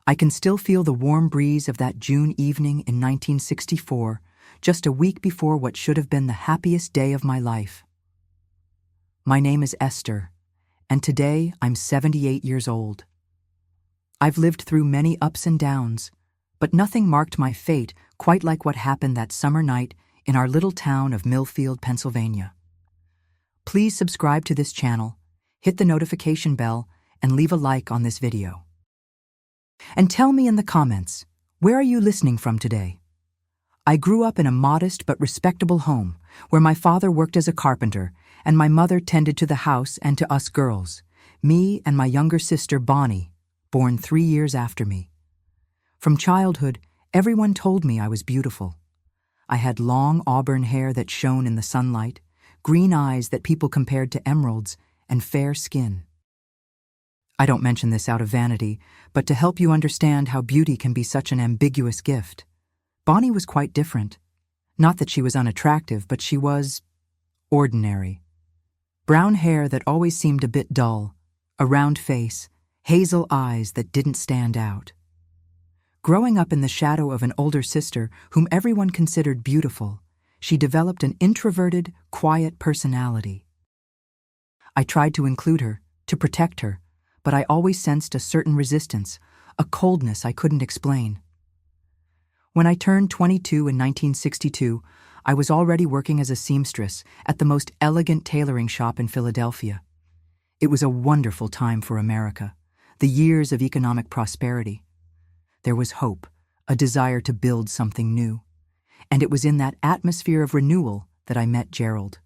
I can still feel the warm breeze of that June evening in 1964, just a week before what should have been the happiest day of my life. My name is Esther, and today I'm 78 years old. I've lived through many ups and downs, but nothing marked my fate quite like what happened that summer night in our little town of Millfield, Pennsylvania. Please subscribe to this channel, hit the notification bell, and leave a like on this video. And tell me in the comments, where are you listening from today? I grew up in a modest but respectable home where my father worked as a carpenter and my mother tended to the house and to us girls, me and my younger sister Bonnie, born 3 years after me. From childhood, everyone told me I was beautiful. I had long auburn hair that shone in the sunlight, green eyes that people compared to emeralds, and fair skin. I don't mention this out of vanity, but to help you understand how beauty can be such an ambiguous gift. Bonnie was quite different. Not that she was unattractive, but she was ordinary. Brown hair that always seemed a bit dull, a round face, hazel eyes that didn't stand out. Growing up in the shadow of an older sister whom everyone considered beautiful, she developed an introverted, quiet personality. I tried to include her, to protect her, but I always sensed a certain resistance, a coldness I couldn't explain. When I turned 22 in 1962, I was already working as a seamstress at the most elegant tailoring shop in Philadelphia. It was a wonderful time for America, the years of economic prosperity. There was hope, a desire to build something new. And it was in that atmosphere of renewal that I met Gerald.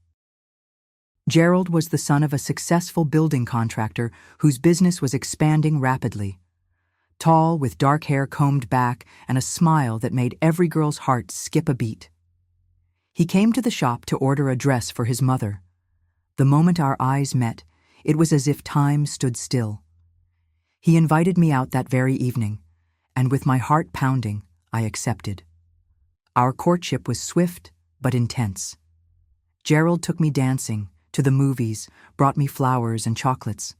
Gerald was the son of a successful building contractor whose business was expanding rapidly. Tall, with dark hair combed back and a smile that made every girl's heart skip a beat. He came to the shop to order a dress for his mother. The moment our eyes met, it was as if time stood still. He invited me out that very evening, and with my heart pounding, I accepted. Our courtship was swift but intense. Gerald took me dancing, to the movies, brought me flowers and chocolates.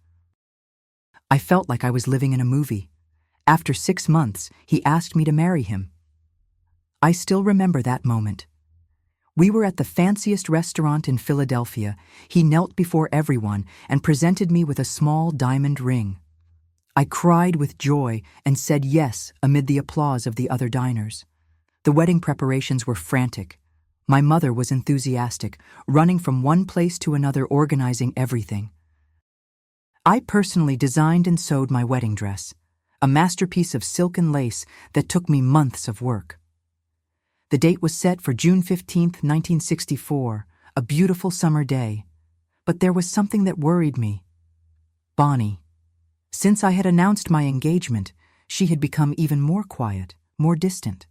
I felt like I was living in a movie. After 6 months, he asked me to marry him. I still remember that moment. We were at the fanciest restaurant in Philadelphia. He knelt before everyone and presented me with a small diamond ring. I cried with joy and said yes amid the applause of the other diners. The wedding preparations were frantic. My mother was enthusiastic, running from one place to another organizing everything. I personally designed and sewed my wedding dress, a masterpiece of silk and lace that took me months of work. The date was set for June 15, 1964, a beautiful summer day. But there was something that worried me. Bonnie. Since I had announced my engagement, she had become even more quiet, more distant.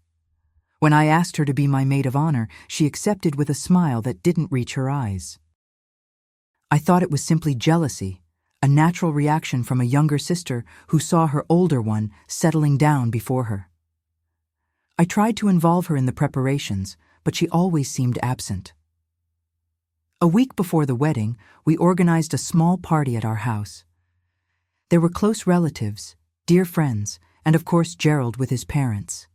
When I asked her to be my maid of honor, she accepted with a smile that didn't reach her eyes. I thought it was simply jealousy, a natural reaction from a younger sister who saw her older one settling down before her. I tried to involve her in the preparations, but she always seemed absent. A week before the wedding, we organized a small party at our house. There were close relatives, dear friends, and of course Gerald with his parents.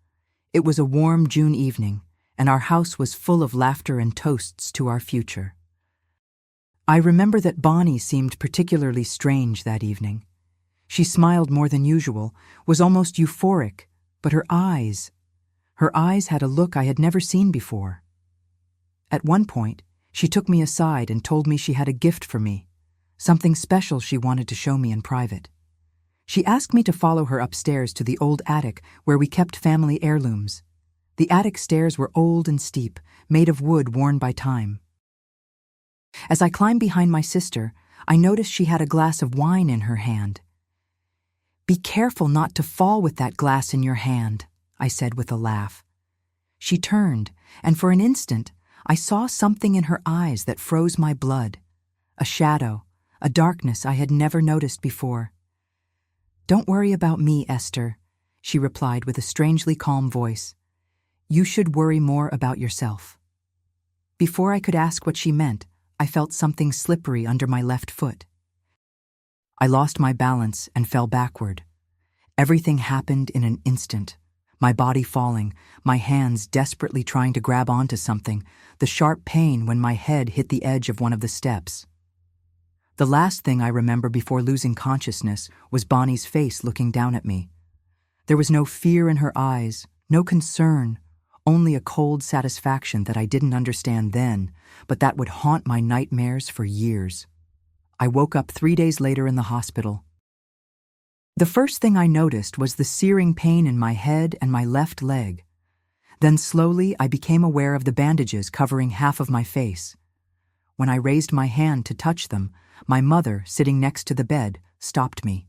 It was a warm June evening, and our house was full of laughter and toasts to our future. I remember that Bonnie seemed particularly strange that evening. She smiled more than usual, was almost euphoric, but her eyes had a look I had never seen before. At one point, she took me aside and told me she had a gift for me, something special she wanted to show me in private. She asked me to follow her upstairs to the old attic where we kept family heirlooms. The attic stairs were old and steep, made of wood worn by time. As I climbed behind my sister, I noticed she had a glass of wine in her hand. "Be careful not to fall with that glass in your hand," I said with a laugh. She turned, and for an instant, I saw something in her eyes that froze my blood. A shadow, a darkness I had never noticed before. "Don't worry about me, Esther," she replied with a strangely calm voice. "You should worry more about yourself." Before I could ask what she meant, I felt something slippery under my left foot. I lost my balance and fell backward. Everything happened in an instant. My body falling, my hands desperately trying to grab onto something, the sharp pain when my head hit the edge of one of the steps. The last thing I remember before losing consciousness was Bonnie's face looking down at me. There was no fear in her eyes, no concern, only a cold satisfaction that I didn't understand then, but that would haunt my nightmares for years. I woke up 3 days later in the hospital. The first thing I noticed was the searing pain in my head and my left leg. Then slowly I became aware of the bandages covering half of my face. When I raised my hand to touch them, my mother, sitting next to the bed, stopped me.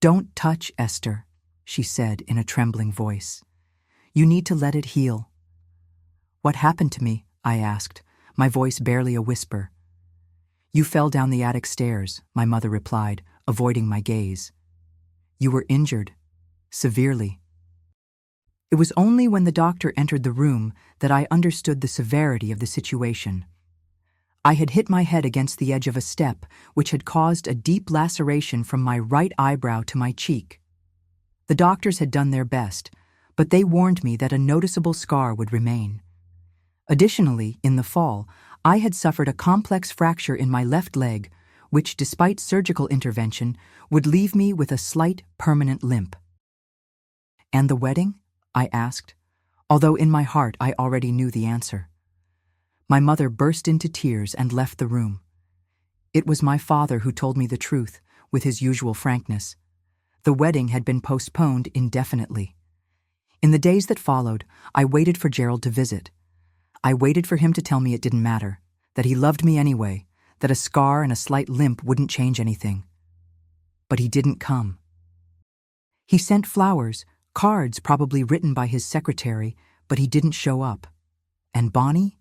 "Don't touch, Esther," she said in a trembling voice. "You need to let it heal." "What happened to me?" I asked, my voice barely a whisper. "You fell down the attic stairs," my mother replied, avoiding my gaze. "You were injured, severely." It was only when the doctor entered the room that I understood the severity of the situation. I had hit my head against the edge of a step, which had caused a deep laceration from my right eyebrow to my cheek. The doctors had done their best, but they warned me that a noticeable scar would remain. Additionally, in the fall, I had suffered a complex fracture in my left leg, which, despite surgical intervention, would leave me with a slight, permanent limp. "And the wedding?" I asked, although in my heart I already knew the answer. My mother burst into tears and left the room. It was my father who told me the truth, with his usual frankness. The wedding had been postponed indefinitely. In the days that followed, I waited for Gerald to visit. I waited for him to tell me it didn't matter, that he loved me anyway, that a scar and a slight limp wouldn't change anything. But he didn't come. He sent flowers, cards probably written by his secretary, but he didn't show up. And Bonnie?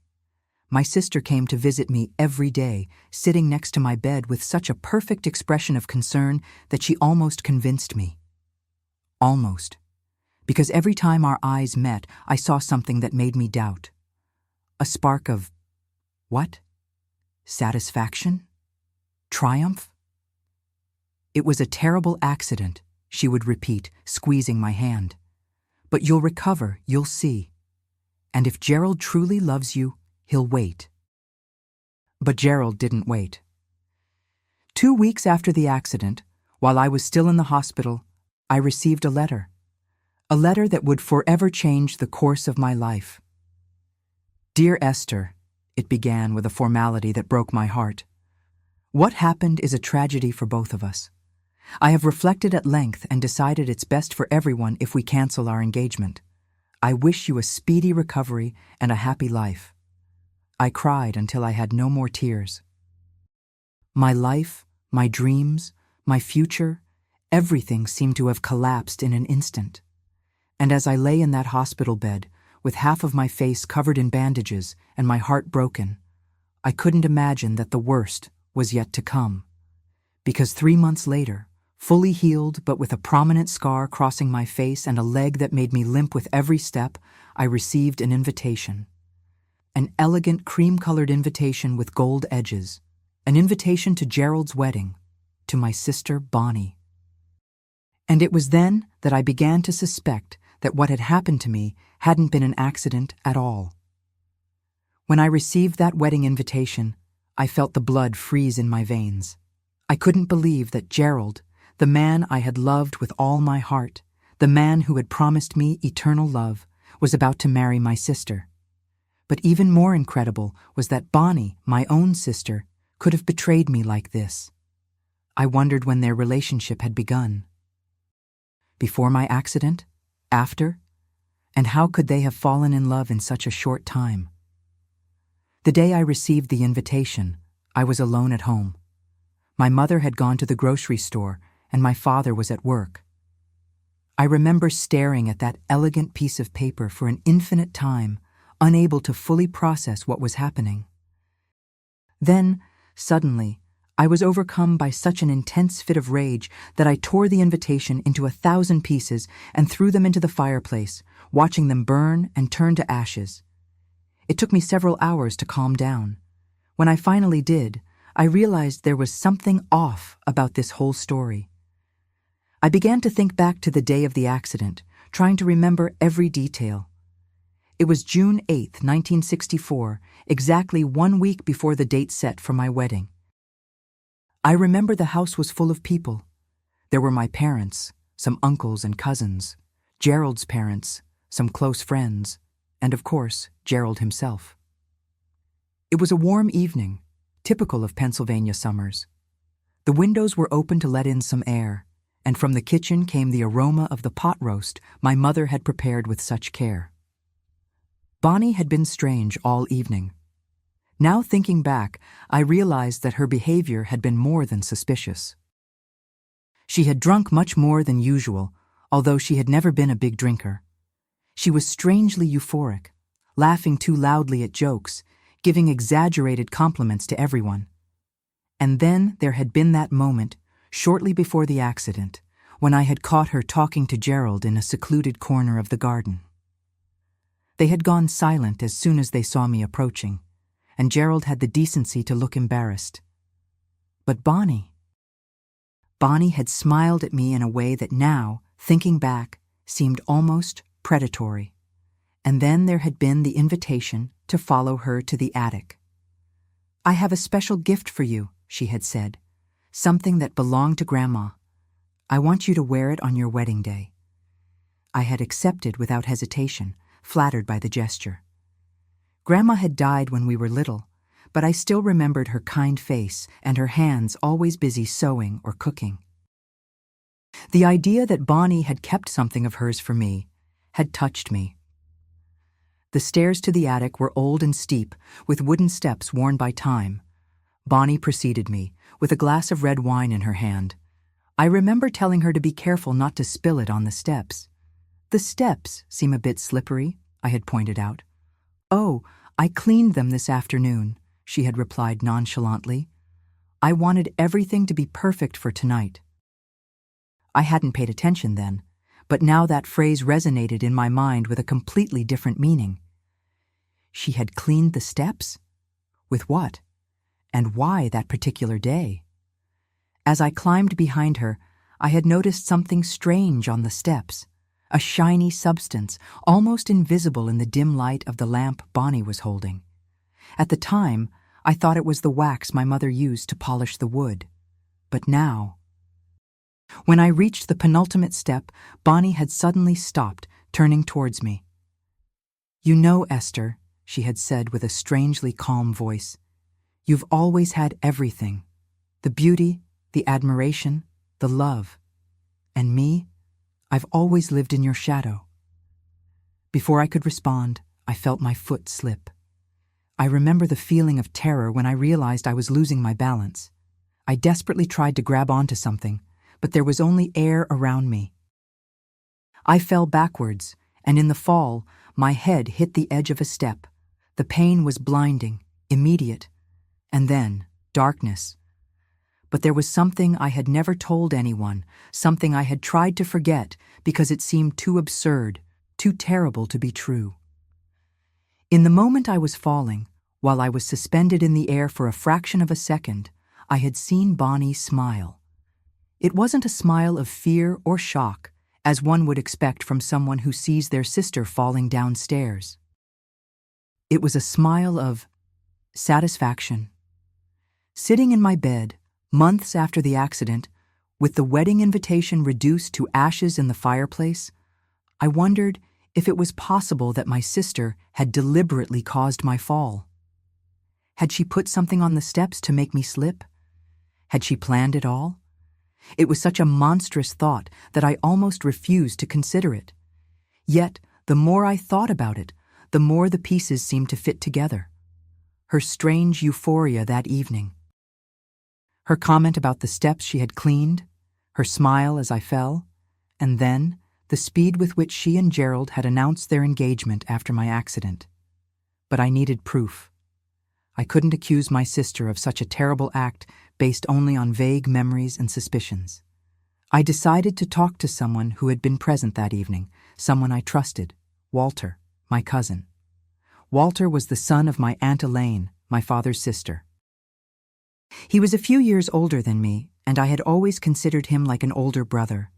My sister came to visit me every day, sitting next to my bed with such a perfect expression of concern that she almost convinced me. Almost. Because every time our eyes met, I saw something that made me doubt. A spark of, what? Satisfaction? Triumph? "It was a terrible accident," she would repeat, squeezing my hand. "But you'll recover, you'll see. And if Gerald truly loves you, he'll wait." But Gerald didn't wait. 2 weeks after the accident, while I was still in the hospital, I received a letter. A letter that would forever change the course of my life. "Dear Esther," it began with a formality that broke my heart. "What happened is a tragedy for both of us. I have reflected at length and decided it's best for everyone if we cancel our engagement. I wish you a speedy recovery and a happy life." I cried until I had no more tears. My life, my dreams, my future, everything seemed to have collapsed in an instant. And as I lay in that hospital bed, with half of my face covered in bandages and my heart broken, I couldn't imagine that the worst was yet to come. Because 3 months later, fully healed but with a prominent scar crossing my face and a leg that made me limp with every step, I received an invitation. An elegant cream-colored invitation with gold edges. An invitation to Gerald's wedding, to my sister Bonnie. And it was then that I began to suspect that what had happened to me hadn't been an accident at all. When I received that wedding invitation, I felt the blood freeze in my veins. I couldn't believe that Gerald, the man I had loved with all my heart, the man who had promised me eternal love, was about to marry my sister. But even more incredible was that Bonnie, my own sister, could have betrayed me like this. I wondered when their relationship had begun. Before my accident? After? And how could they have fallen in love in such a short time? The day I received the invitation, I was alone at home. My mother had gone to the grocery store, and my father was at work. I remember staring at that elegant piece of paper for an infinite time, unable to fully process what was happening. Then, suddenly, I was overcome by such an intense fit of rage that I tore the invitation into 1,000 pieces and threw them into the fireplace, watching them burn and turn to ashes. It took me several hours to calm down. When I finally did, I realized there was something off about this whole story. I began to think back to the day of the accident, trying to remember every detail. It was June 8, 1964, exactly 1 week before the date set for my wedding. I remember the house was full of people. There were my parents, some uncles and cousins, Gerald's parents, some close friends, and of course, Gerald himself. It was a warm evening, typical of Pennsylvania summers. The windows were open to let in some air, and from the kitchen came the aroma of the pot roast my mother had prepared with such care. Bonnie had been strange all evening. Now thinking back, I realized that her behavior had been more than suspicious. She had drunk much more than usual, although she had never been a big drinker. She was strangely euphoric, laughing too loudly at jokes, giving exaggerated compliments to everyone. And then there had been that moment, shortly before the accident, when I had caught her talking to Gerald in a secluded corner of the garden. They had gone silent as soon as they saw me approaching, and Gerald had the decency to look embarrassed. But Bonnie had smiled at me in a way that now, thinking back, seemed almost predatory. And then there had been the invitation to follow her to the attic. "I have a special gift for you," she had said, "something that belonged to Grandma. I want you to wear it on your wedding day." I had accepted without hesitation, flattered by the gesture. Grandma had died when we were little, but I still remembered her kind face and her hands always busy sewing or cooking. The idea that Bonnie had kept something of hers for me had touched me. The stairs to the attic were old and steep, with wooden steps worn by time. Bonnie preceded me, with a glass of red wine in her hand. I remember telling her to be careful not to spill it on the steps. "The steps seem a bit slippery," I had pointed out. "Oh, I cleaned them this afternoon," she had replied nonchalantly. I wanted everything to be perfect for tonight. I hadn't paid attention then, but now that phrase resonated in my mind with a completely different meaning. She had cleaned the steps? With what? And why that particular day? As I climbed behind her, I had noticed something strange on the steps, a shiny substance, almost invisible in the dim light of the lamp Bonnie was holding. At the time, I thought it was the wax my mother used to polish the wood. But now... When I reached the penultimate step, Bonnie had suddenly stopped, turning towards me. "You know, Esther," she had said with a strangely calm voice, "you've always had everything. The beauty, the admiration, the love. And me? I've always lived in your shadow." Before I could respond, I felt my foot slip. I remember the feeling of terror when I realized I was losing my balance. I desperately tried to grab onto something, but there was only air around me. I fell backwards, and in the fall, my head hit the edge of a step. The pain was blinding, immediate, and then darkness. But there was something I had never told anyone, something I had tried to forget because it seemed too absurd, too terrible to be true. In the moment I was falling, while I was suspended in the air for a fraction of a second, I had seen Bonnie smile. It wasn't a smile of fear or shock, as one would expect from someone who sees their sister falling downstairs. It was a smile of satisfaction. Sitting in my bed, months after the accident, with the wedding invitation reduced to ashes in the fireplace, I wondered if it was possible that my sister had deliberately caused my fall. Had she put something on the steps to make me slip? Had she planned it all? It was such a monstrous thought that I almost refused to consider it. Yet, the more I thought about it, the more the pieces seemed to fit together. Her strange euphoria that evening. Her comment about the steps she had cleaned, her smile as I fell, and then the speed with which she and Gerald had announced their engagement after my accident. But I needed proof. I couldn't accuse my sister of such a terrible act based only on vague memories and suspicions. I decided to talk to someone who had been present that evening, someone I trusted, Walter, my cousin. Walter was the son of my Aunt Elaine, my father's sister. He was a few years older than me, and I had always considered him like an older brother,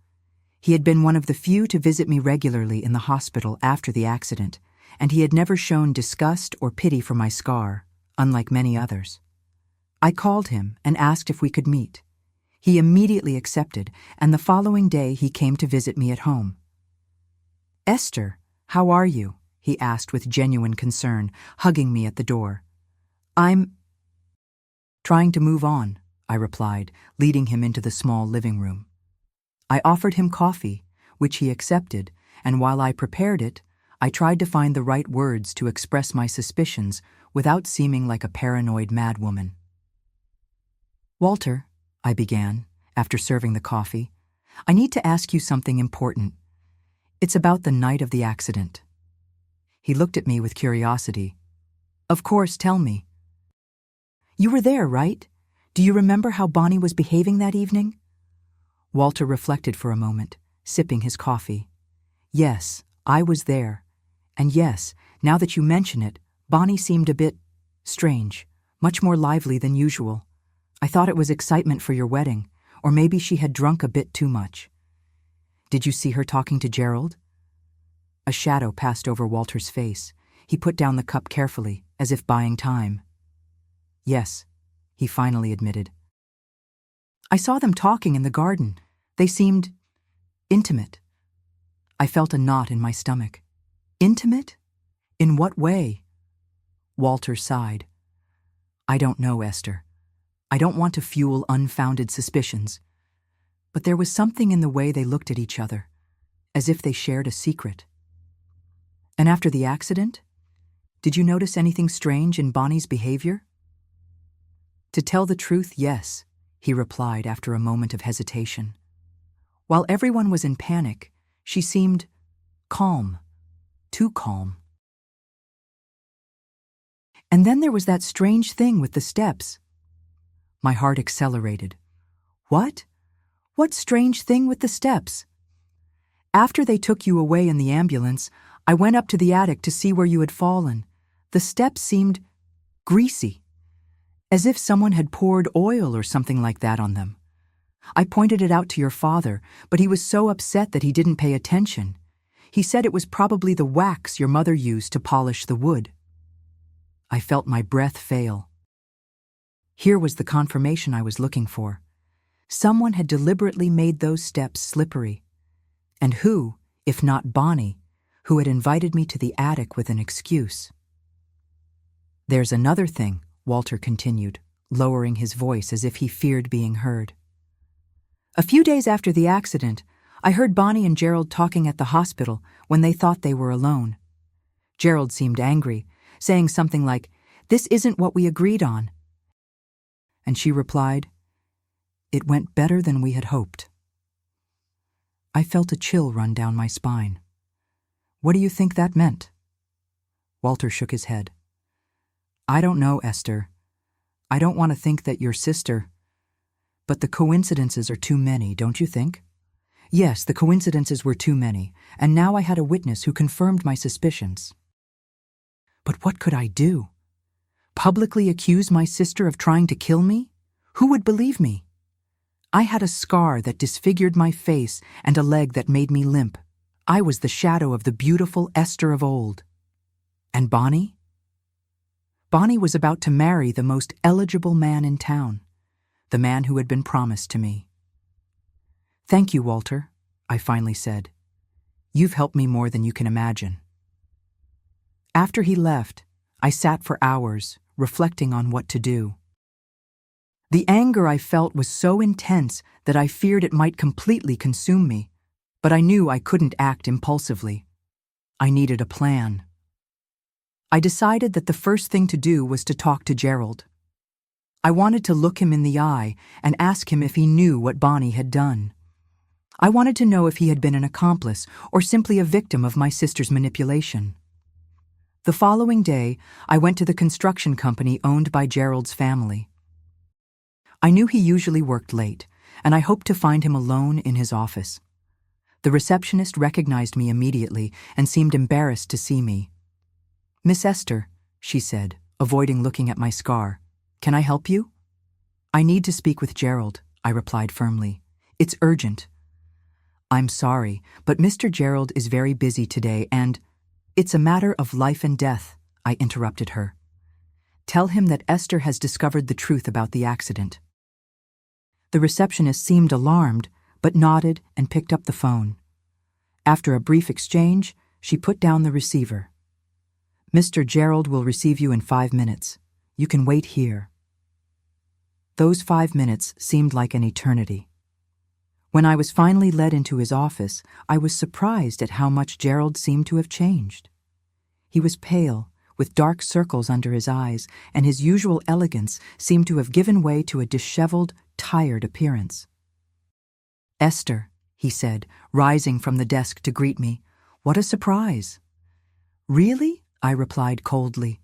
He had been one of the few to visit me regularly in the hospital after the accident, and he had never shown disgust or pity for my scar, unlike many others. I called him and asked if we could meet. He immediately accepted, and the following day he came to visit me at home. "Esther, how are you?" he asked with genuine concern, hugging me at the door. "I'm trying to move on," I replied, leading him into the small living room. I offered him coffee, which he accepted, and while I prepared it, I tried to find the right words to express my suspicions without seeming like a paranoid madwoman. "Walter," I began, after serving the coffee, "I need to ask you something important. It's about the night of the accident." He looked at me with curiosity. "Of course, tell me." "You were there, right? Do you remember how Bonnie was behaving that evening?" Walter reflected for a moment, sipping his coffee. "Yes, I was there. And yes, now that you mention it, Bonnie seemed a bit strange, much more lively than usual. I thought it was excitement for your wedding, or maybe she had drunk a bit too much. Did you see her talking to Gerald?" A shadow passed over Walter's face. He put down the cup carefully, as if buying time. "Yes," he finally admitted. "I saw them talking in the garden. They seemed intimate." I felt a knot in my stomach. "Intimate? In what way?" Walter sighed. "I don't know, Esther. I don't want to fuel unfounded suspicions. But there was something in the way they looked at each other, as if they shared a secret." "And after the accident? Did you notice anything strange in Bonnie's behavior?" "To tell the truth, yes," he replied after a moment of hesitation. "While everyone was in panic, she seemed calm, too calm. And then there was that strange thing with the steps." My heart accelerated. "What? What strange thing with the steps?" "After they took you away in the ambulance, I went up to the attic to see where you had fallen. The steps seemed greasy, as if someone had poured oil or something like that on them. I pointed it out to your father, but he was so upset that he didn't pay attention. He said it was probably the wax your mother used to polish the wood." I felt my breath fail. Here was the confirmation I was looking for. Someone had deliberately made those steps slippery. And who, if not Bonnie, who had invited me to the attic with an excuse? "There's another thing," Walter continued, lowering his voice as if he feared being heard. "A few days after the accident, I heard Bonnie and Gerald talking at the hospital when they thought they were alone. Gerald seemed angry, saying something like, 'This isn't what we agreed on.' And she replied, 'It went better than we had hoped.'" I felt a chill run down my spine. "What do you think that meant?" Walter shook his head. "I don't know, Esther. I don't want to think that your sister... But the coincidences are too many, don't you think?" Yes, the coincidences were too many, and now I had a witness who confirmed my suspicions. But what could I do? Publicly accuse my sister of trying to kill me? Who would believe me? I had a scar that disfigured my face and a leg that made me limp. I was the shadow of the beautiful Esther of old. And Bonnie? Bonnie was about to marry the most eligible man in town, the man who had been promised to me. "Thank you, Walter," I finally said. "You've helped me more than you can imagine." After he left, I sat for hours, reflecting on what to do. The anger I felt was so intense that I feared it might completely consume me, but I knew I couldn't act impulsively. I needed a plan. I decided that the first thing to do was to talk to Gerald. I wanted to look him in the eye and ask him if he knew what Bonnie had done. I wanted to know if he had been an accomplice or simply a victim of my sister's manipulation. The following day, I went to the construction company owned by Gerald's family. I knew he usually worked late, and I hoped to find him alone in his office. The receptionist recognized me immediately and seemed embarrassed to see me. "Miss Esther," she said, avoiding looking at my scar, "can I help you?" "I need to speak with Gerald," I replied firmly. "It's urgent." I'm sorry, but Mr. Gerald is very busy today and— It's a matter of life and death, I interrupted her. Tell him that Esther has discovered the truth about the accident. The receptionist seemed alarmed, but nodded and picked up the phone. After a brief exchange, she put down the receiver. Mr. Gerald will receive you in 5 minutes. You can wait here. Those 5 minutes seemed like an eternity. When I was finally led into his office, I was surprised at how much Gerald seemed to have changed. He was pale, with dark circles under his eyes, and his usual elegance seemed to have given way to a disheveled, tired appearance. "Esther," he said, rising from the desk to greet me. "What a surprise." "Really?" I replied coldly.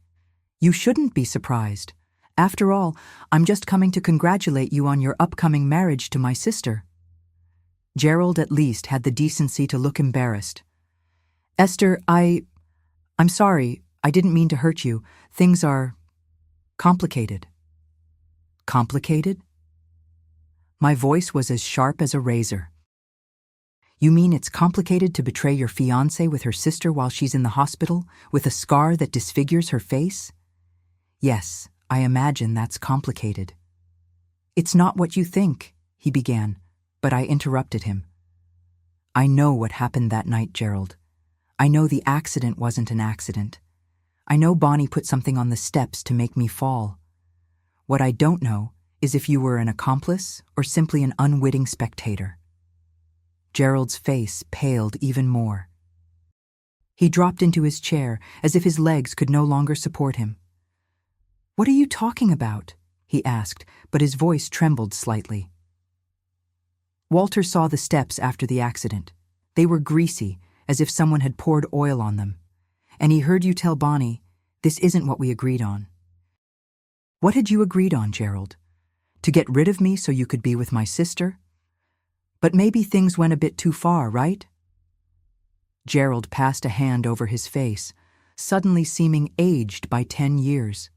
"You shouldn't be surprised. After all, I'm just coming to congratulate you on your upcoming marriage to my sister." Gerald at least had the decency to look embarrassed. "Esther, I'm sorry, I didn't mean to hurt you. Things are complicated." "Complicated?" My voice was as sharp as a razor. "You mean it's complicated to betray your fiancée with her sister while she's in the hospital, with a scar that disfigures her face?" "Yes, I imagine that's complicated." "It's not what you think," he began, but I interrupted him. "I know what happened that night, Gerald. I know the accident wasn't an accident. I know Bonnie put something on the steps to make me fall. What I don't know is if you were an accomplice or simply an unwitting spectator." Gerald's face paled even more. He dropped into his chair as if his legs could no longer support him. "What are you talking about?" he asked, but his voice trembled slightly. "Walter saw the steps after the accident. They were greasy, as if someone had poured oil on them. And he heard you tell Bonnie, 'This isn't what we agreed on.' What had you agreed on, Gerald? To get rid of me so you could be with my sister? But maybe things went a bit too far, right?" Gerald passed a hand over his face, suddenly seeming aged by 10 years.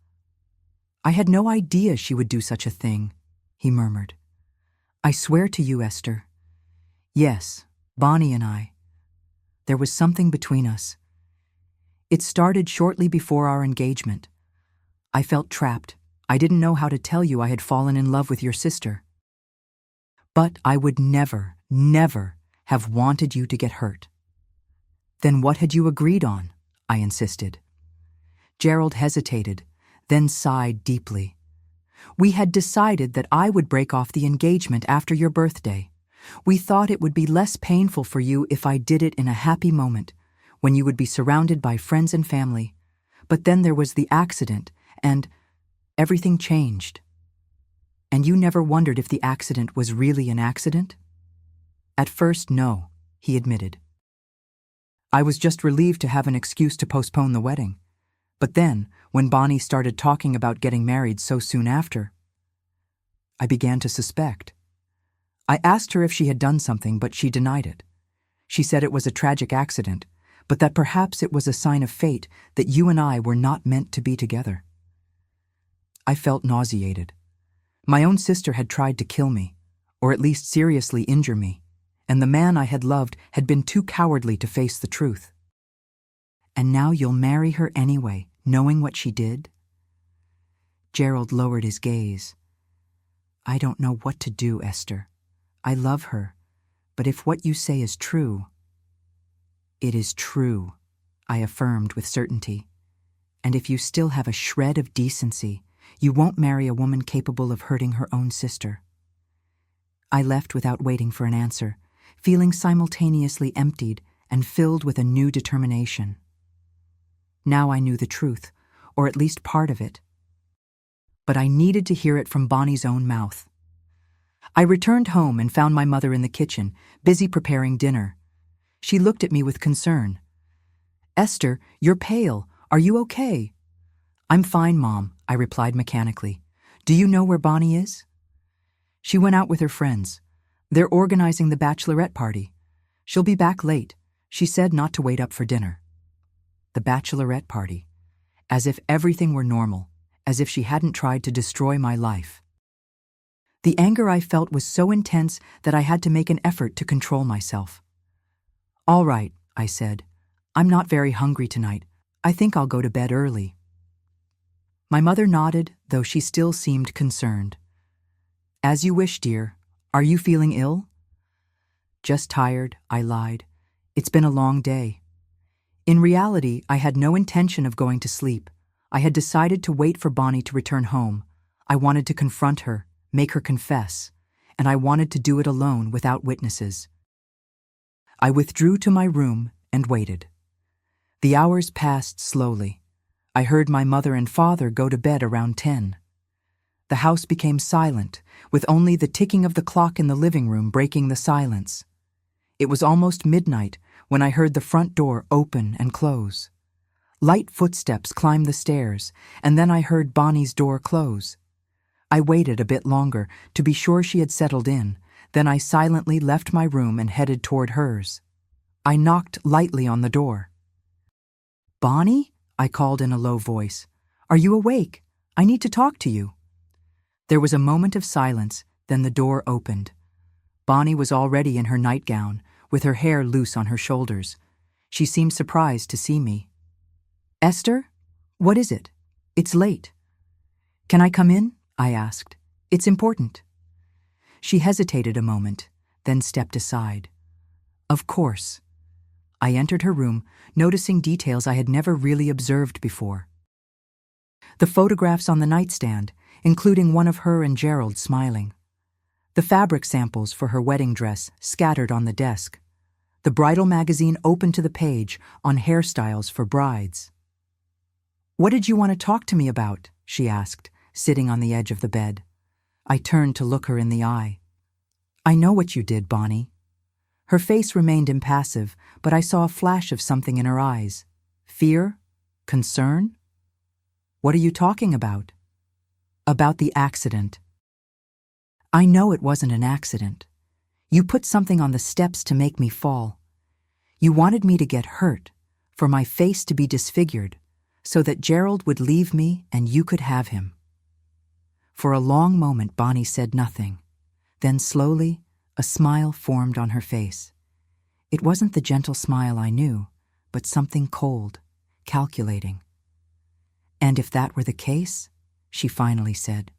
"I had no idea she would do such a thing," he murmured. "I swear to you, Esther. Yes, Bonnie and I. There was something between us. It started shortly before our engagement. I felt trapped. I didn't know how to tell you I had fallen in love with your sister. But I would never, never have wanted you to get hurt." "Then what had you agreed on?" I insisted. Gerald hesitated, then sighed deeply. "We had decided that I would break off the engagement after your birthday. We thought it would be less painful for you if I did it in a happy moment, when you would be surrounded by friends and family. But then there was the accident, and everything changed." "And you never wondered if the accident was really an accident?" "At first, no," he admitted. "I was just relieved to have an excuse to postpone the wedding. But then, when Bonnie started talking about getting married so soon after, I began to suspect. I asked her if she had done something, but she denied it. She said it was a tragic accident, but that perhaps it was a sign of fate that you and I were not meant to be together." I felt nauseated. My own sister had tried to kill me, or at least seriously injure me, and the man I had loved had been too cowardly to face the truth. "And now you'll marry her anyway, knowing what she did?" Gerald lowered his gaze. "I don't know what to do, Esther. I love her, but if what you say is true—" "It is true," I affirmed with certainty. "And if you still have a shred of decency, you won't marry a woman capable of hurting her own sister." I left without waiting for an answer, feeling simultaneously emptied and filled with a new determination. Now I knew the truth, or at least part of it. But I needed to hear it from Bonnie's own mouth. I returned home and found my mother in the kitchen, busy preparing dinner. She looked at me with concern. "Esther, you're pale. Are you okay?" "I'm fine, Mom," I replied mechanically. "Do you know where Bonnie is?" "She went out with her friends. They're organizing the bachelorette party. She'll be back late. She said not to wait up for dinner." The bachelorette party. As if everything were normal, as if she hadn't tried to destroy my life. The anger I felt was so intense that I had to make an effort to control myself. "All right," I said. "I'm not very hungry tonight. I think I'll go to bed early." My mother nodded, though she still seemed concerned. "As you wish, dear. Are you feeling ill?" "Just tired," I lied. "It's been a long day." In reality, I had no intention of going to sleep. I had decided to wait for Bonnie to return home. I wanted to confront her, make her confess, and I wanted to do it alone without witnesses. I withdrew to my room and waited. The hours passed slowly. I heard my mother and father go to bed around 10. The house became silent, with only the ticking of the clock in the living room breaking the silence. It was almost midnight when I heard the front door open and close. Light footsteps climbed the stairs, and then I heard Bonnie's door close. I waited a bit longer to be sure she had settled in, then I silently left my room and headed toward hers. I knocked lightly on the door. "Bonnie?" I called in a low voice. "Are you awake? I need to talk to you." There was a moment of silence, then the door opened. Bonnie was already in her nightgown, with her hair loose on her shoulders. She seemed surprised to see me. "Esther? What is it? It's late." "Can I come in?" I asked. "It's important." She hesitated a moment, then stepped aside. "Of course." I entered her room, noticing details I had never really observed before. The photographs on the nightstand, including one of her and Gerald smiling. The fabric samples for her wedding dress scattered on the desk. The bridal magazine open to the page on hairstyles for brides. "What did you want to talk to me about?" she asked, sitting on the edge of the bed. I turned to look her in the eye. "I know what you did, Bonnie." Her face remained impassive, but I saw a flash of something in her eyes. Fear? Concern? "What are you talking about?" "About the accident." "I know it wasn't an accident. You put something on the steps to make me fall. You wanted me to get hurt, for my face to be disfigured, so that Gerald would leave me and you could have him." For a long moment Bonnie said nothing. Then slowly, a smile formed on her face. It wasn't the gentle smile I knew, but something cold, calculating. "And if that were the case," she finally said,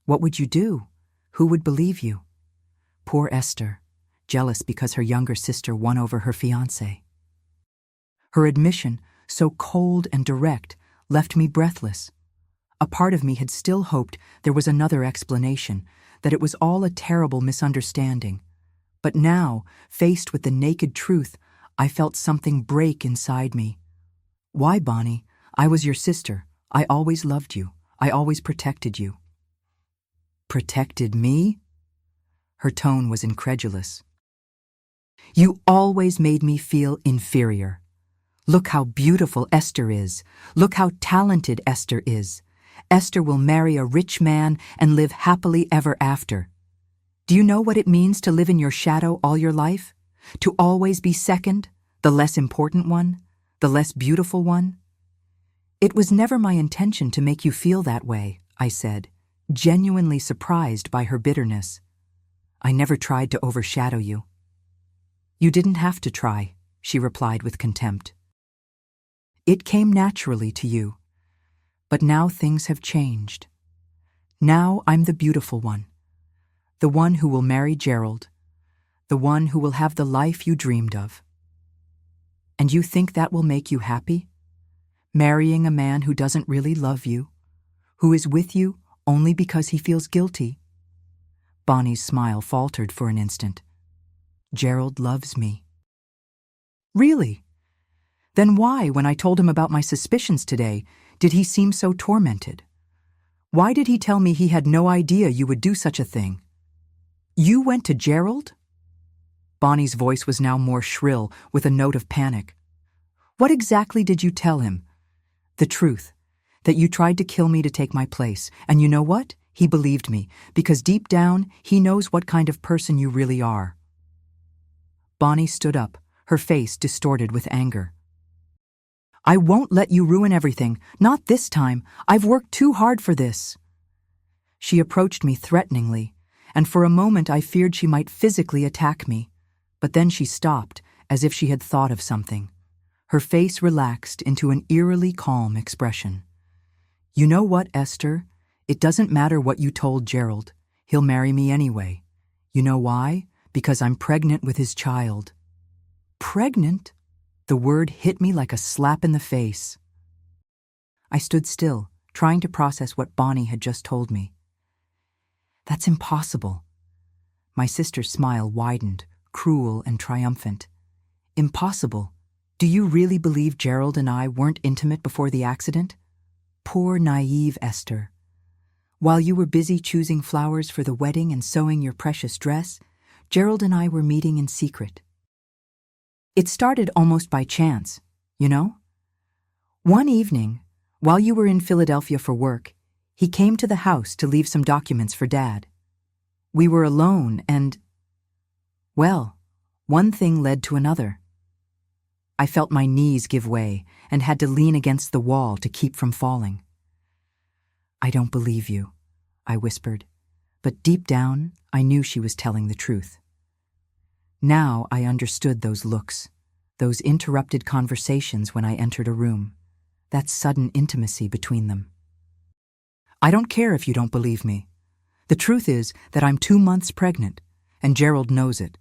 "what would you do? Who would believe you?" Poor Esther, jealous because her younger sister won over her fiancé. Her admission, so cold and direct, left me breathless. A part of me had still hoped there was another explanation, that it was all a terrible misunderstanding. But now, faced with the naked truth, I felt something break inside me. "Why, Bonnie? I was your sister. I always loved you. I always protected you." "Protected me?" Her tone was incredulous. "You always made me feel inferior. Look how beautiful Esther is. Look how talented Esther is. Esther will marry a rich man and live happily ever after. Do you know what it means to live in your shadow all your life? To always be second, the less important one, the less beautiful one?" "It was never my intention to make you feel that way," I said, genuinely surprised by her bitterness. "I never tried to overshadow you." "You didn't have to try," she replied with contempt. "It came naturally to you. But now things have changed. Now I'm the beautiful one, the one who will marry Gerald, the one who will have the life you dreamed of. And you think that will make you happy? Marrying a man who doesn't really love you, who is with you only because he feels guilty?" Bonnie's smile faltered for an instant. "Gerald loves me." "Really? Then why, when I told him about my suspicions today, did he seem so tormented? Why did he tell me he had no idea you would do such a thing? You went to Gerald?" Bonnie's voice was now more shrill, with a note of panic. "What exactly did you tell him?" "The truth, that you tried to kill me to take my place, and you know what? He believed me, because deep down, he knows what kind of person you really are." Bonnie stood up, her face distorted with anger. "I won't let you ruin everything. Not this time. I've worked too hard for this." She approached me threateningly, and for a moment I feared she might physically attack me. But then she stopped, as if she had thought of something. Her face relaxed into an eerily calm expression. "You know what, Esther? It doesn't matter what you told Gerald. He'll marry me anyway. You know why? Because I'm pregnant with his child." Pregnant? The word hit me like a slap in the face. I stood still, trying to process what Bonnie had just told me. "That's impossible." My sister's smile widened, cruel and triumphant. "Impossible? Do you really believe Gerald and I weren't intimate before the accident? Poor naive Esther. While you were busy choosing flowers for the wedding and sewing your precious dress, Gerald and I were meeting in secret. It started almost by chance, you know? One evening, while you were in Philadelphia for work, he came to the house to leave some documents for Dad. We were alone and, well, one thing led to another. I felt my knees give way and had to lean against the wall to keep from falling. "I don't believe you," I whispered, but deep down I knew she was telling the truth. Now I understood those looks, those interrupted conversations when I entered a room, that sudden intimacy between them. "I don't care if you don't believe me. The truth is that I'm 2 months pregnant, and Gerald knows it.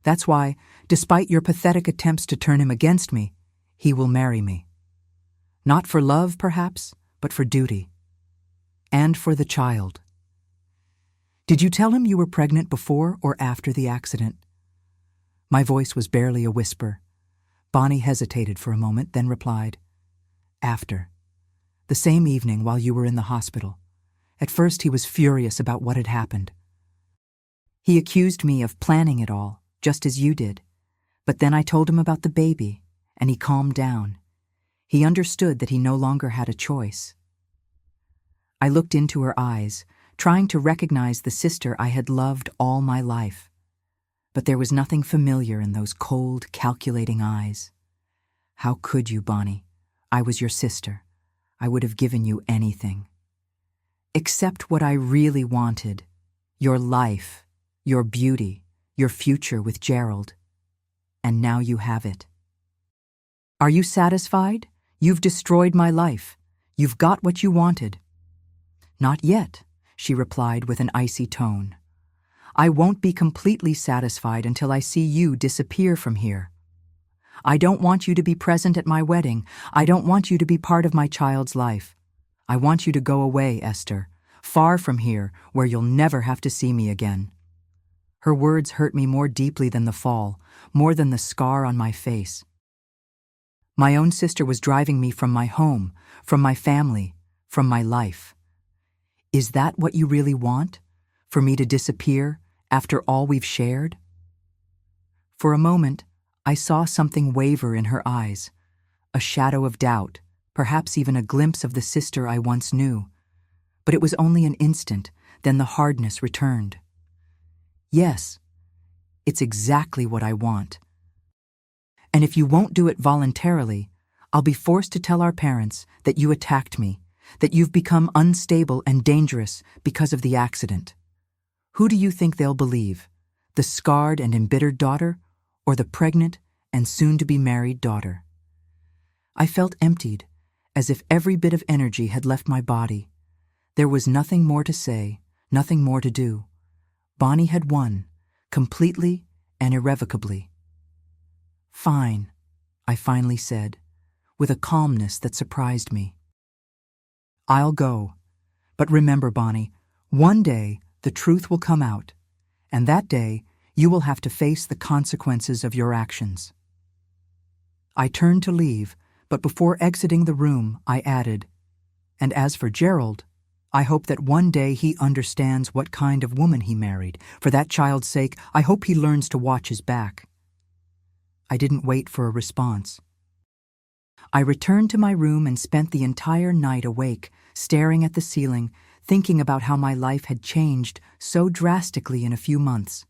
That's why, despite your pathetic attempts to turn him against me, he will marry me. Not for love, perhaps, but for duty. And for the child." "Did you tell him you were pregnant before or after the accident?" My voice was barely a whisper. Bonnie hesitated for a moment, then replied, "After. The same evening while you were in the hospital. At first he was furious about what had happened. He accused me of planning it all, just as you did. But then I told him about the baby, and he calmed down. He understood that he no longer had a choice." I looked into her eyes, trying to recognize the sister I had loved all my life. But there was nothing familiar in those cold, calculating eyes. "How could you, Bonnie? I was your sister. I would have given you anything. Except what I really wanted, your life, your beauty, your future with Gerald. And now you have it. Are you satisfied? You've destroyed my life. You've got what you wanted." "Not yet," she replied with an icy tone. "I won't be completely satisfied until I see you disappear from here. I don't want you to be present at my wedding. I don't want you to be part of my child's life. I want you to go away, Esther, far from here, where you'll never have to see me again." Her words hurt me more deeply than the fall, more than the scar on my face. My own sister was driving me from my home, from my family, from my life. Is that what you really want? For me to disappear after all we've shared? For a moment, I saw something waver in her eyes, a shadow of doubt, perhaps even a glimpse of the sister I once knew. But it was only an instant, then the hardness returned. "Yes, it's exactly what I want. And if you won't do it voluntarily, I'll be forced to tell our parents that you attacked me, that you've become unstable and dangerous because of the accident. Who do you think they'll believe? The scarred and embittered daughter, or the pregnant and soon-to-be-married daughter?" I felt emptied, as if every bit of energy had left my body. There was nothing more to say, nothing more to do. Bonnie had won, completely and irrevocably. "Fine," I finally said, with a calmness that surprised me. "I'll go. But remember, Bonnie, one day the truth will come out, and that day you will have to face the consequences of your actions." I turned to leave, but before exiting the room, I added, "And as for Gerald, I hope that one day he understands what kind of woman he married. For that child's sake, I hope he learns to watch his back." I didn't wait for a response. I returned to my room and spent the entire night awake, staring at the ceiling, thinking about how my life had changed so drastically in a few months.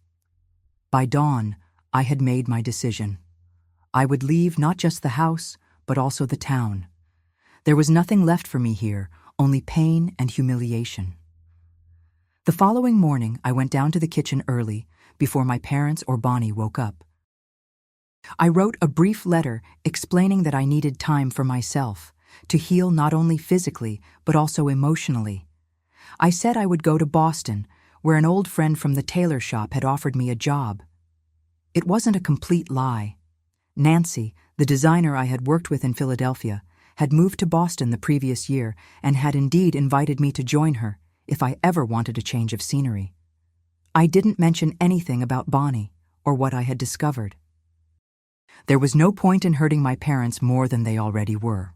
By dawn, I had made my decision. I would leave not just the house, but also the town. There was nothing left for me here, only pain and humiliation. The following morning, I went down to the kitchen early, before my parents or Bonnie woke up. I wrote a brief letter explaining that I needed time for myself, to heal not only physically, but also emotionally. I said I would go to Boston, where an old friend from the tailor shop had offered me a job. It wasn't a complete lie. Nancy, the designer I had worked with in Philadelphia, had moved to Boston the previous year and had indeed invited me to join her if I ever wanted a change of scenery. I didn't mention anything about Bonnie or what I had discovered. There was no point in hurting my parents more than they already were.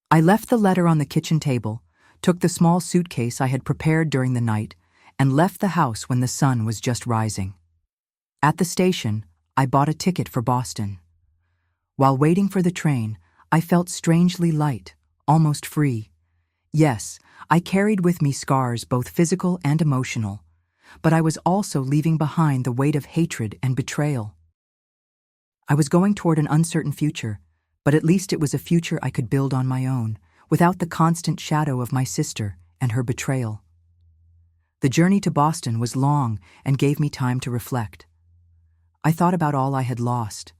I left the letter on the kitchen table, took the small suitcase I had prepared during the night, and left the house when the sun was just rising. At the station, I bought a ticket for Boston. While waiting for the train, I felt strangely light, almost free. Yes, I carried with me scars both physical and emotional, but I was also leaving behind the weight of hatred and betrayal. I was going toward an uncertain future, but at least it was a future I could build on my own, without the constant shadow of my sister and her betrayal. The journey to Boston was long and gave me time to reflect. I thought about all I had lost: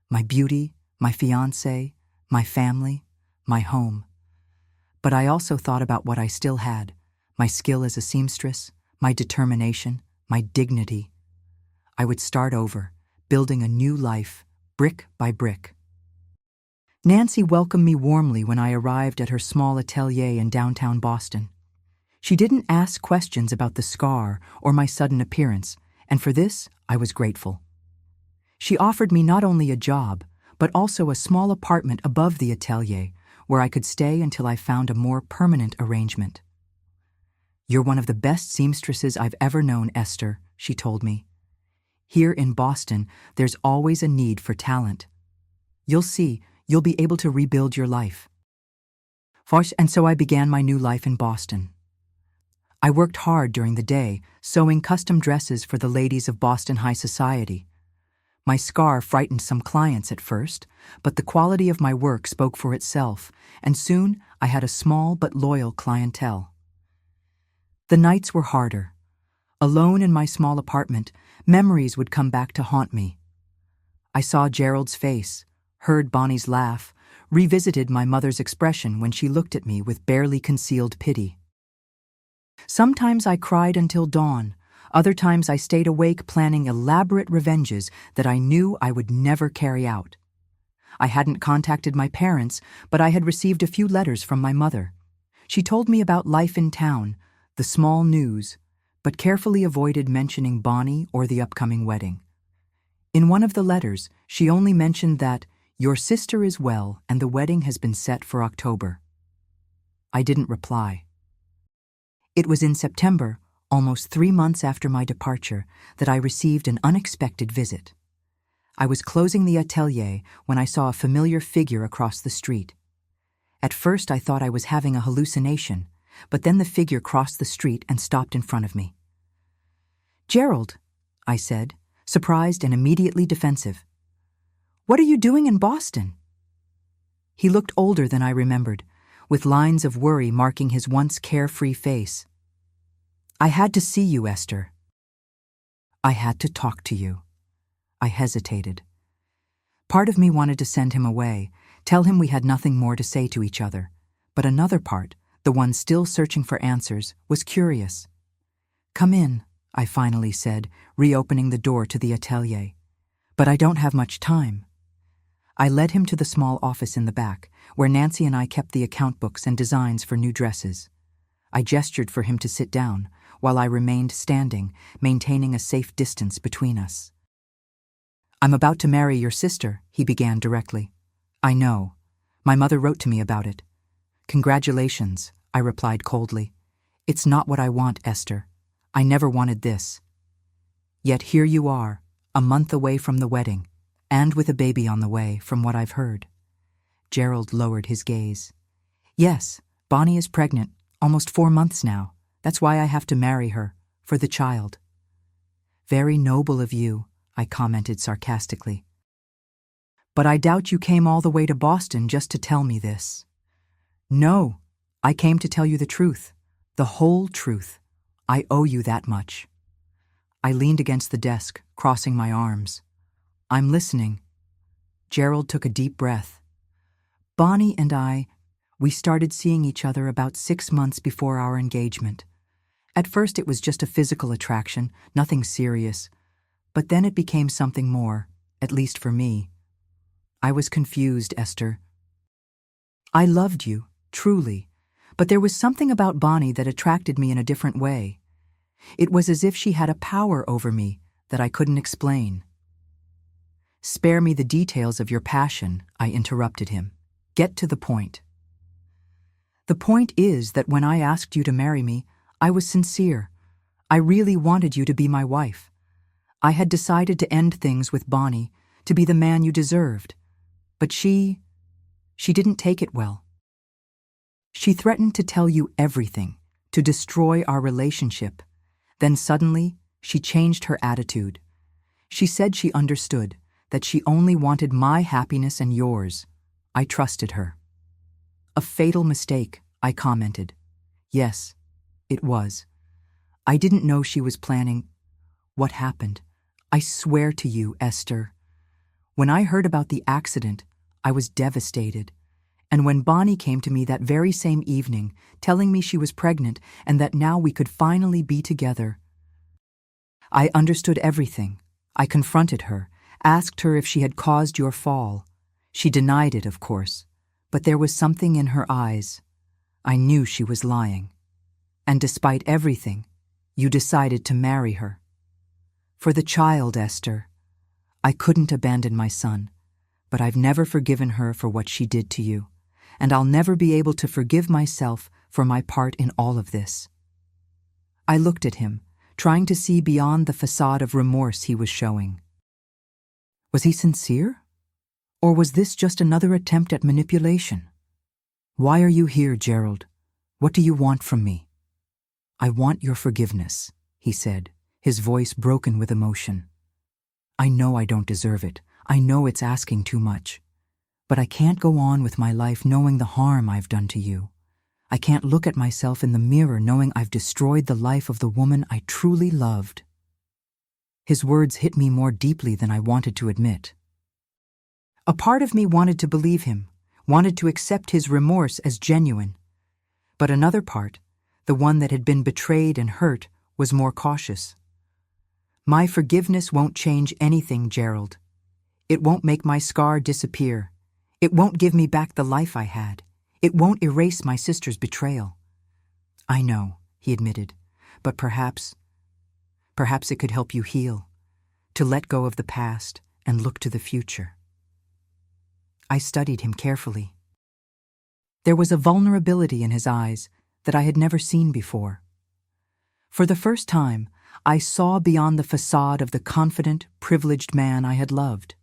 my beauty, my fiancé, my family, my home. But I also thought about what I still had: my skill as a seamstress, my determination, my dignity. I would start over, building a new life, brick by brick. Nancy welcomed me warmly when I arrived at her small atelier in downtown Boston. She didn't ask questions about the scar or my sudden appearance, and for this I was grateful. She offered me not only a job, but also a small apartment above the atelier where I could stay until I found a more permanent arrangement. "You're one of the best seamstresses I've ever known, Esther," she told me. "Here in Boston, there's always a need for talent. You'll see, you'll be able to rebuild your life." And so I began my new life in Boston. I worked hard during the day, sewing custom dresses for the ladies of Boston high society. My scar frightened some clients at first, but the quality of my work spoke for itself, and soon I had a small but loyal clientele. The nights were harder. Alone in my small apartment, memories would come back to haunt me. I saw Gerald's face, heard Bonnie's laugh, revisited my mother's expression when she looked at me with barely concealed pity. Sometimes I cried until dawn. Other times I stayed awake planning elaborate revenges that I knew I would never carry out. I hadn't contacted my parents, but I had received a few letters from my mother. She told me about life in town, the small news, but carefully avoided mentioning Bonnie or the upcoming wedding. In one of the letters, she only mentioned that "your sister is well and the wedding has been set for October." I didn't reply. It was in September, almost 3 months after my departure, that I received an unexpected visit. I was closing the atelier when I saw a familiar figure across the street. At first I thought I was having a hallucination, but then the figure crossed the street and stopped in front of me. "Gerald," I said, surprised and immediately defensive. "What are you doing in Boston?" He looked older than I remembered, with lines of worry marking his once carefree face. "I had to see you, Esther." "I had to talk to you." I hesitated. Part of me wanted to send him away, tell him we had nothing more to say to each other, but another part, the one still searching for answers, was curious. "Come in," I finally said, reopening the door to the atelier. "But I don't have much time." I led him to the small office in the back, where Nancy and I kept the account books and designs for new dresses. I gestured for him to sit down, while I remained standing, maintaining a safe distance between us. "I'm about to marry your sister," he began directly. "I know. My mother wrote to me about it." "Congratulations," I replied coldly. "It's not what I want, Esther. I never wanted this." Yet here you are, a month away from the wedding, and with a baby on the way, from what I've heard. Gerald lowered his gaze. "Yes, Bonnie is pregnant, almost 4 months now. That's why I have to marry her, for the child." "Very noble of you," I commented sarcastically. "But I doubt you came all the way to Boston just to tell me this." "No, I came to tell you the truth, the whole truth. I owe you that much. I leaned against the desk, crossing my arms. I'm listening. Gerald took a deep breath. Bonnie and we started seeing each other about 6 months before our engagement. At first it was just a physical attraction, nothing serious. But then it became something more, at least for me. I was confused, Esther. I loved you, truly, but there was something about Bonnie that attracted me in a different way. It was as if she had a power over me that I couldn't explain. Spare me the details of your passion, I interrupted him. Get to the point. The point is that when I asked you to marry me, I was sincere. I really wanted you to be my wife. I had decided to end things with Bonnie, to be the man you deserved. But she didn't take it well. She threatened to tell you everything, to destroy our relationship. Then suddenly, she changed her attitude. She said she understood, that she only wanted my happiness and yours. I trusted her. A fatal mistake, I commented. Yes, it was. I didn't know she was planning. What happened? I swear to you, Esther. When I heard about the accident, I was devastated. And when Bonnie came to me that very same evening, telling me she was pregnant and that now we could finally be together, I understood everything. I confronted her, asked her if she had caused your fall. She denied it, of course, but there was something in her eyes. I knew she was lying. And despite everything, you decided to marry her. For the child, Esther. I couldn't abandon my son, but I've never forgiven her for what she did to you, and I'll never be able to forgive myself for my part in all of this. I looked at him, trying to see beyond the facade of remorse he was showing. Was he sincere? Or was this just another attempt at manipulation? Why are you here, Gerald? What do you want from me? I want your forgiveness, he said, his voice broken with emotion. I know I don't deserve it. I know it's asking too much. But I can't go on with my life knowing the harm I've done to you. I can't look at myself in the mirror knowing I've destroyed the life of the woman I truly loved. His words hit me more deeply than I wanted to admit. A part of me wanted to believe him, wanted to accept his remorse as genuine. But another part, the one that had been betrayed and hurt, was more cautious. My forgiveness won't change anything, Gerald. It won't make my scar disappear. It won't give me back the life I had. It won't erase my sister's betrayal. I know, he admitted, but perhaps it could help you heal, to let go of the past and look to the future. I studied him carefully. There was a vulnerability in his eyes that I had never seen before. For the first time, I saw beyond the facade of the confident, privileged man I had loved.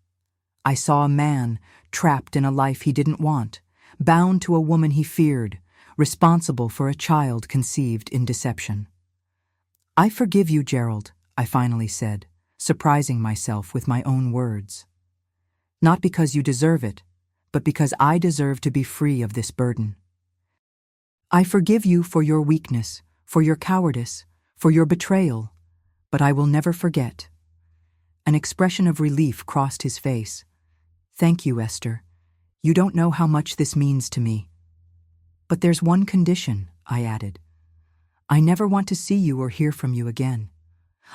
I saw a man trapped in a life he didn't want, bound to a woman he feared, responsible for a child conceived in deception. I forgive you, Gerald, I finally said, surprising myself with my own words. Not because you deserve it, but because I deserve to be free of this burden. I forgive you for your weakness, for your cowardice, for your betrayal, but I will never forget. An expression of relief crossed his face. Thank you, Esther. You don't know how much this means to me. But there's one condition, I added. I never want to see you or hear from you again.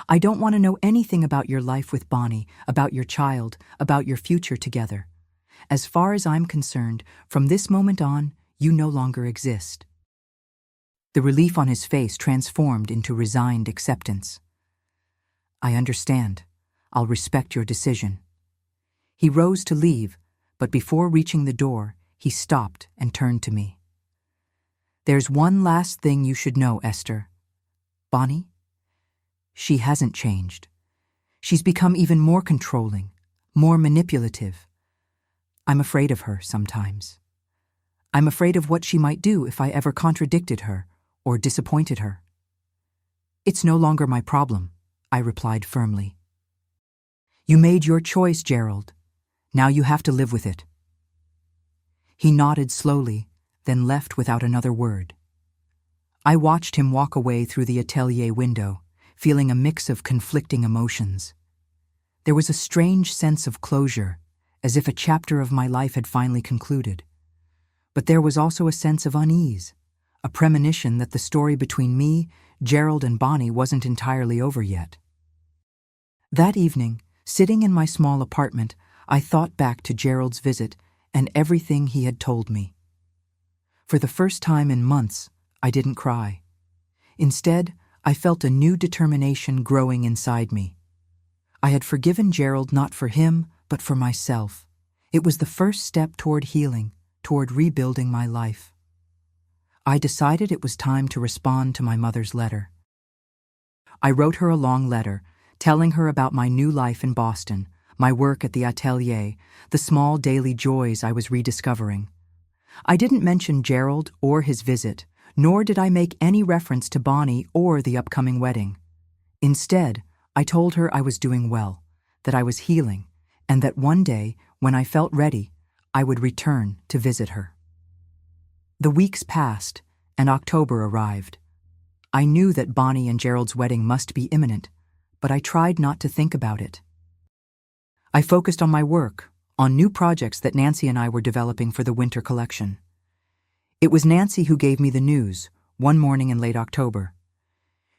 I don't want to know anything about your life with Bonnie, about your child, about your future together. As far as I'm concerned, from this moment on, you no longer exist. The relief on his face transformed into resigned acceptance. I understand. I'll respect your decision. He rose to leave, but before reaching the door, he stopped and turned to me. There's one last thing you should know, Esther. Bonnie? She hasn't changed. She's become even more controlling, more manipulative. I'm afraid of her sometimes. I'm afraid of what she might do if I ever contradicted her or disappointed her. It's no longer my problem, I replied firmly. You made your choice, Gerald. Now you have to live with it. He nodded slowly, then left without another word. I watched him walk away through the atelier window, feeling a mix of conflicting emotions. There was a strange sense of closure, as if a chapter of my life had finally concluded. But there was also a sense of unease, a premonition that the story between me, Gerald, and Bonnie wasn't entirely over yet. That evening, sitting in my small apartment, I thought back to Gerald's visit and everything he had told me. For the first time in months, I didn't cry. Instead, I felt a new determination growing inside me. I had forgiven Gerald not for him, but for myself. It was the first step toward healing, toward rebuilding my life. I decided it was time to respond to my mother's letter. I wrote her a long letter, telling her about my new life in Boston, my work at the atelier, the small daily joys I was rediscovering. I didn't mention Gerald or his visit, nor did I make any reference to Bonnie or the upcoming wedding. Instead, I told her I was doing well, that I was healing, and that one day, when I felt ready, I would return to visit her. The weeks passed, and October arrived. I knew that Bonnie and Gerald's wedding must be imminent, but I tried not to think about it. I focused on my work, on new projects that Nancy and I were developing for the winter collection. It was Nancy who gave me the news, one morning in late October.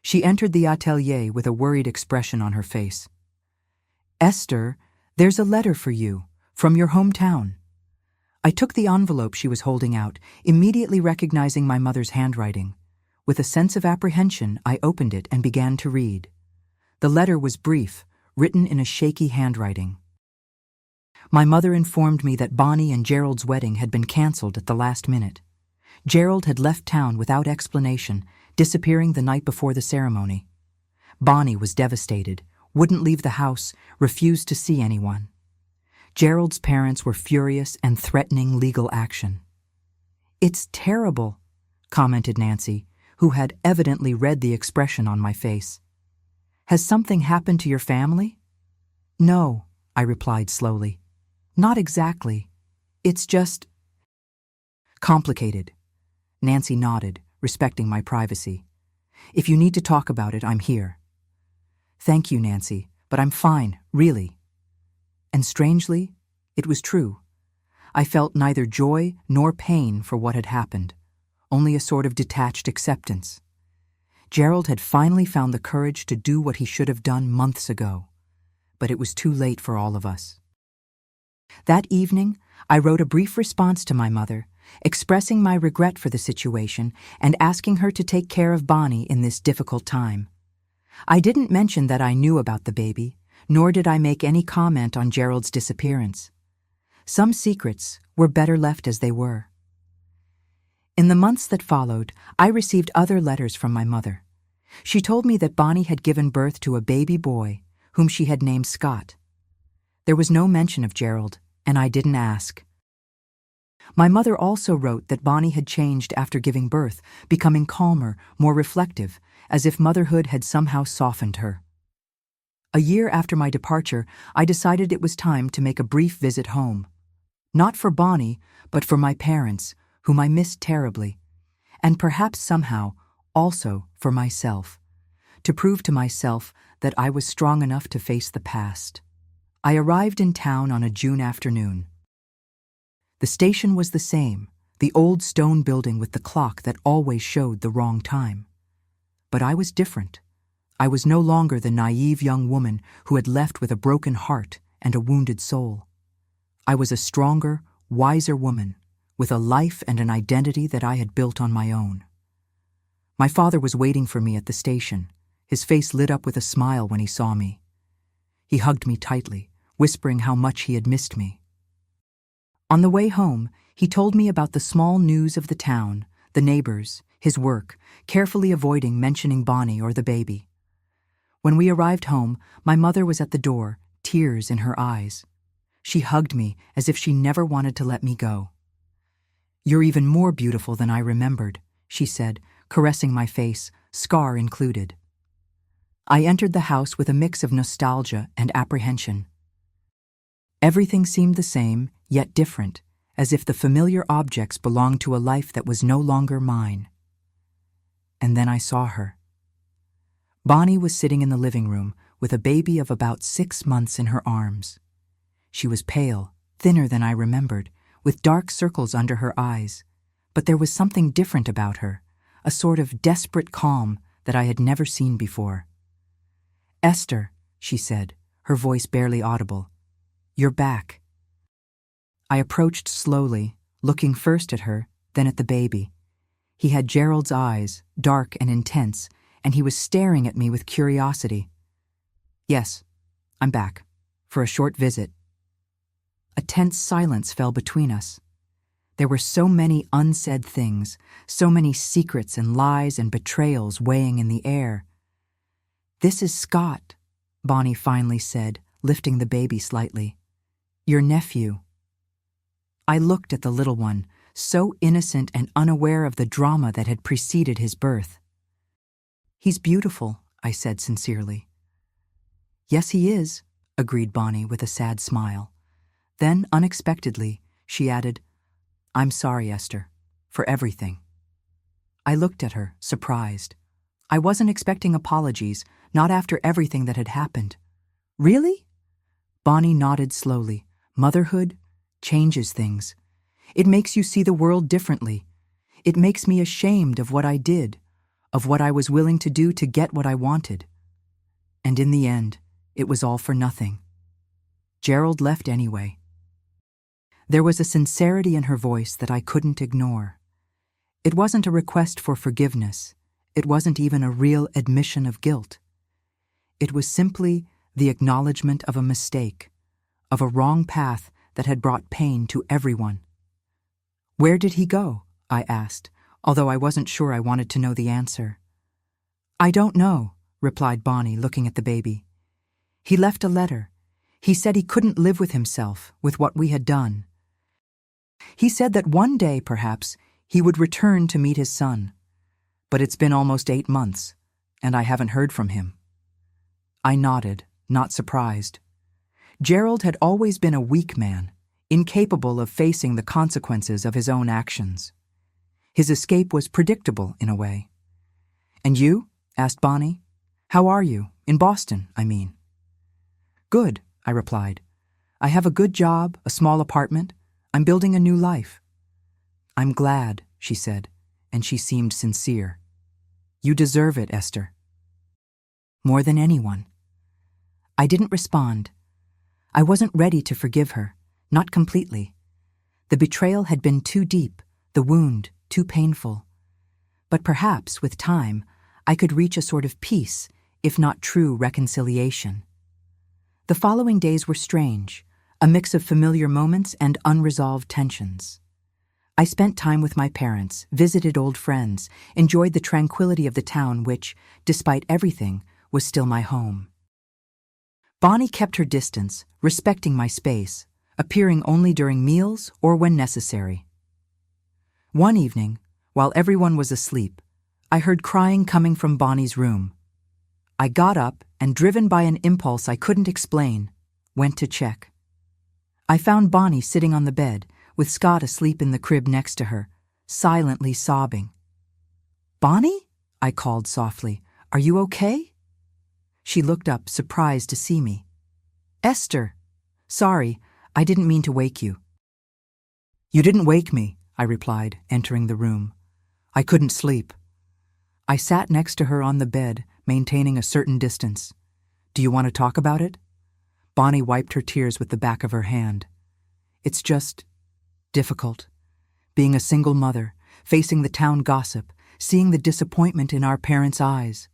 She entered the atelier with a worried expression on her face. "Esther, there's a letter for you, from your hometown." I took the envelope she was holding out, immediately recognizing my mother's handwriting. With a sense of apprehension, I opened it and began to read. The letter was brief, written in a shaky handwriting. My mother informed me that Bonnie and Gerald's wedding had been canceled at the last minute. Gerald had left town without explanation, disappearing the night before the ceremony. Bonnie was devastated, wouldn't leave the house, refused to see anyone. Gerald's parents were furious and threatening legal action. "It's terrible," commented Nancy, who had evidently read the expression on my face. "Has something happened to your family?" "No," I replied slowly. "Not exactly. It's just complicated." Nancy nodded, respecting my privacy. "If you need to talk about it, I'm here." "Thank you, Nancy, but I'm fine, really." And strangely, it was true. I felt neither joy nor pain for what had happened, only a sort of detached acceptance. Gerald had finally found the courage to do what he should have done months ago, but it was too late for all of us. That evening, I wrote a brief response to my mother, expressing my regret for the situation and asking her to take care of Bonnie in this difficult time. I didn't mention that I knew about the baby, nor did I make any comment on Gerald's disappearance. Some secrets were better left as they were. In the months that followed, I received other letters from my mother. She told me that Bonnie had given birth to a baby boy, whom she had named Scott. There was no mention of Gerald, and I didn't ask. My mother also wrote that Bonnie had changed after giving birth, becoming calmer, more reflective, as if motherhood had somehow softened her. A year after my departure, I decided it was time to make a brief visit home. Not for Bonnie, but for my parents, whom I missed terribly, and perhaps somehow also for myself, to prove to myself that I was strong enough to face the past. I arrived in town on a June afternoon. The station was the same, the old stone building with the clock that always showed the wrong time. But I was different. I was no longer the naive young woman who had left with a broken heart and a wounded soul. I was a stronger, wiser woman, with a life and an identity that I had built on my own. My father was waiting for me at the station, his face lit up with a smile when he saw me. He hugged me tightly, whispering how much he had missed me. On the way home, he told me about the small news of the town, the neighbors, his work, carefully avoiding mentioning Bonnie or the baby. When we arrived home, my mother was at the door, tears in her eyes. She hugged me as if she never wanted to let me go. "You're even more beautiful than I remembered," she said, caressing my face, scar included. I entered the house with a mix of nostalgia and apprehension. Everything seemed the same, yet different, as if the familiar objects belonged to a life that was no longer mine. and then I saw her. Bonnie was sitting in the living room with a baby of about 6 months in her arms. She was pale, thinner than I remembered, with dark circles under her eyes, but there was something different about her, a sort of desperate calm that I had never seen before. "Esther," she said, her voice barely audible, "you're back." I approached slowly, looking first at her, then at the baby. He had Gerald's eyes, dark and intense, and he was staring at me with curiosity. "Yes, I'm back. For a short visit." A tense silence fell between us. There were so many unsaid things, so many secrets and lies and betrayals weighing in the air. "This is Scott," Bonnie finally said, lifting the baby slightly. "Your nephew." I looked at the little one, so innocent and unaware of the drama that had preceded his birth. "He's beautiful," I said sincerely. "Yes, he is," agreed Bonnie with a sad smile. Then, unexpectedly, she added, "I'm sorry, Esther, for everything." I looked at her, surprised. I wasn't expecting apologies, not after everything that had happened. "Really?" Bonnie nodded slowly. "Motherhood changes things. It makes you see the world differently. It makes me ashamed of what I did, of what I was willing to do to get what I wanted. And in the end, it was all for nothing. Gerald left anyway." There was a sincerity in her voice that I couldn't ignore. It wasn't a request for forgiveness. It wasn't even a real admission of guilt. It was simply the acknowledgement of a mistake, of a wrong path that had brought pain to everyone. "Where did he go?" I asked, although I wasn't sure I wanted to know the answer. "I don't know," replied Bonnie, looking at the baby. "He left a letter. He said he couldn't live with himself, with what we had done. He said that one day, perhaps, he would return to meet his son. But it's been almost 8 months, and I haven't heard from him." I nodded, not surprised. Gerald had always been a weak man, incapable of facing the consequences of his own actions. His escape was predictable in a way. "And you?" asked Bonnie. "How are you? In Boston, I mean." "Good," I replied. "I have a good job, a small apartment. I'm building a new life." "I'm glad," she said, and she seemed sincere. "You deserve it, Esther." More than anyone. I didn't respond. I wasn't ready to forgive her, not completely. The betrayal had been too deep, the wound too painful. But perhaps, with time, I could reach a sort of peace, if not true reconciliation. The following days were strange, a mix of familiar moments and unresolved tensions. I spent time with my parents, visited old friends, enjoyed the tranquility of the town which, despite everything, was still my home. Bonnie kept her distance, respecting my space, appearing only during meals or when necessary. One evening, while everyone was asleep, I heard crying coming from Bonnie's room. I got up and, driven by an impulse I couldn't explain, went to check. I found Bonnie sitting on the bed, with Scott asleep in the crib next to her, silently sobbing. "Bonnie?" I called softly. "Are you okay?" She looked up, surprised to see me. "Esther! Sorry, I didn't mean to wake you." "You didn't wake me," I replied, entering the room. "I couldn't sleep." I sat next to her on the bed, maintaining a certain distance. "Do you want to talk about it?" Bonnie wiped her tears with the back of her hand. "It's just difficult. Being a single mother, facing the town gossip, seeing the disappointment in our parents' eyes.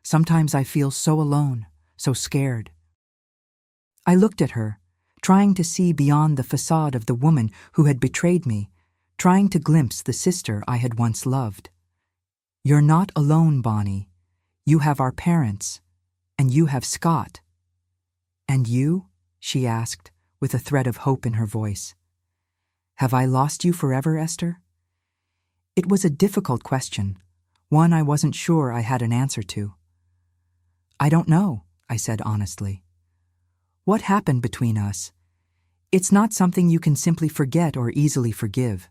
Sometimes I feel so alone, so scared." I looked at her, trying to see beyond the facade of the woman who had betrayed me, trying to glimpse the sister I had once loved. "You're not alone, Bonnie. You have our parents, and you have Scott." "And you?" she asked, with a thread of hope in her voice. "Have I lost you forever, Esther?" It was a difficult question, one I wasn't sure I had an answer to. "I don't know," I said honestly. "What happened between us? It's not something you can simply forget or easily forgive.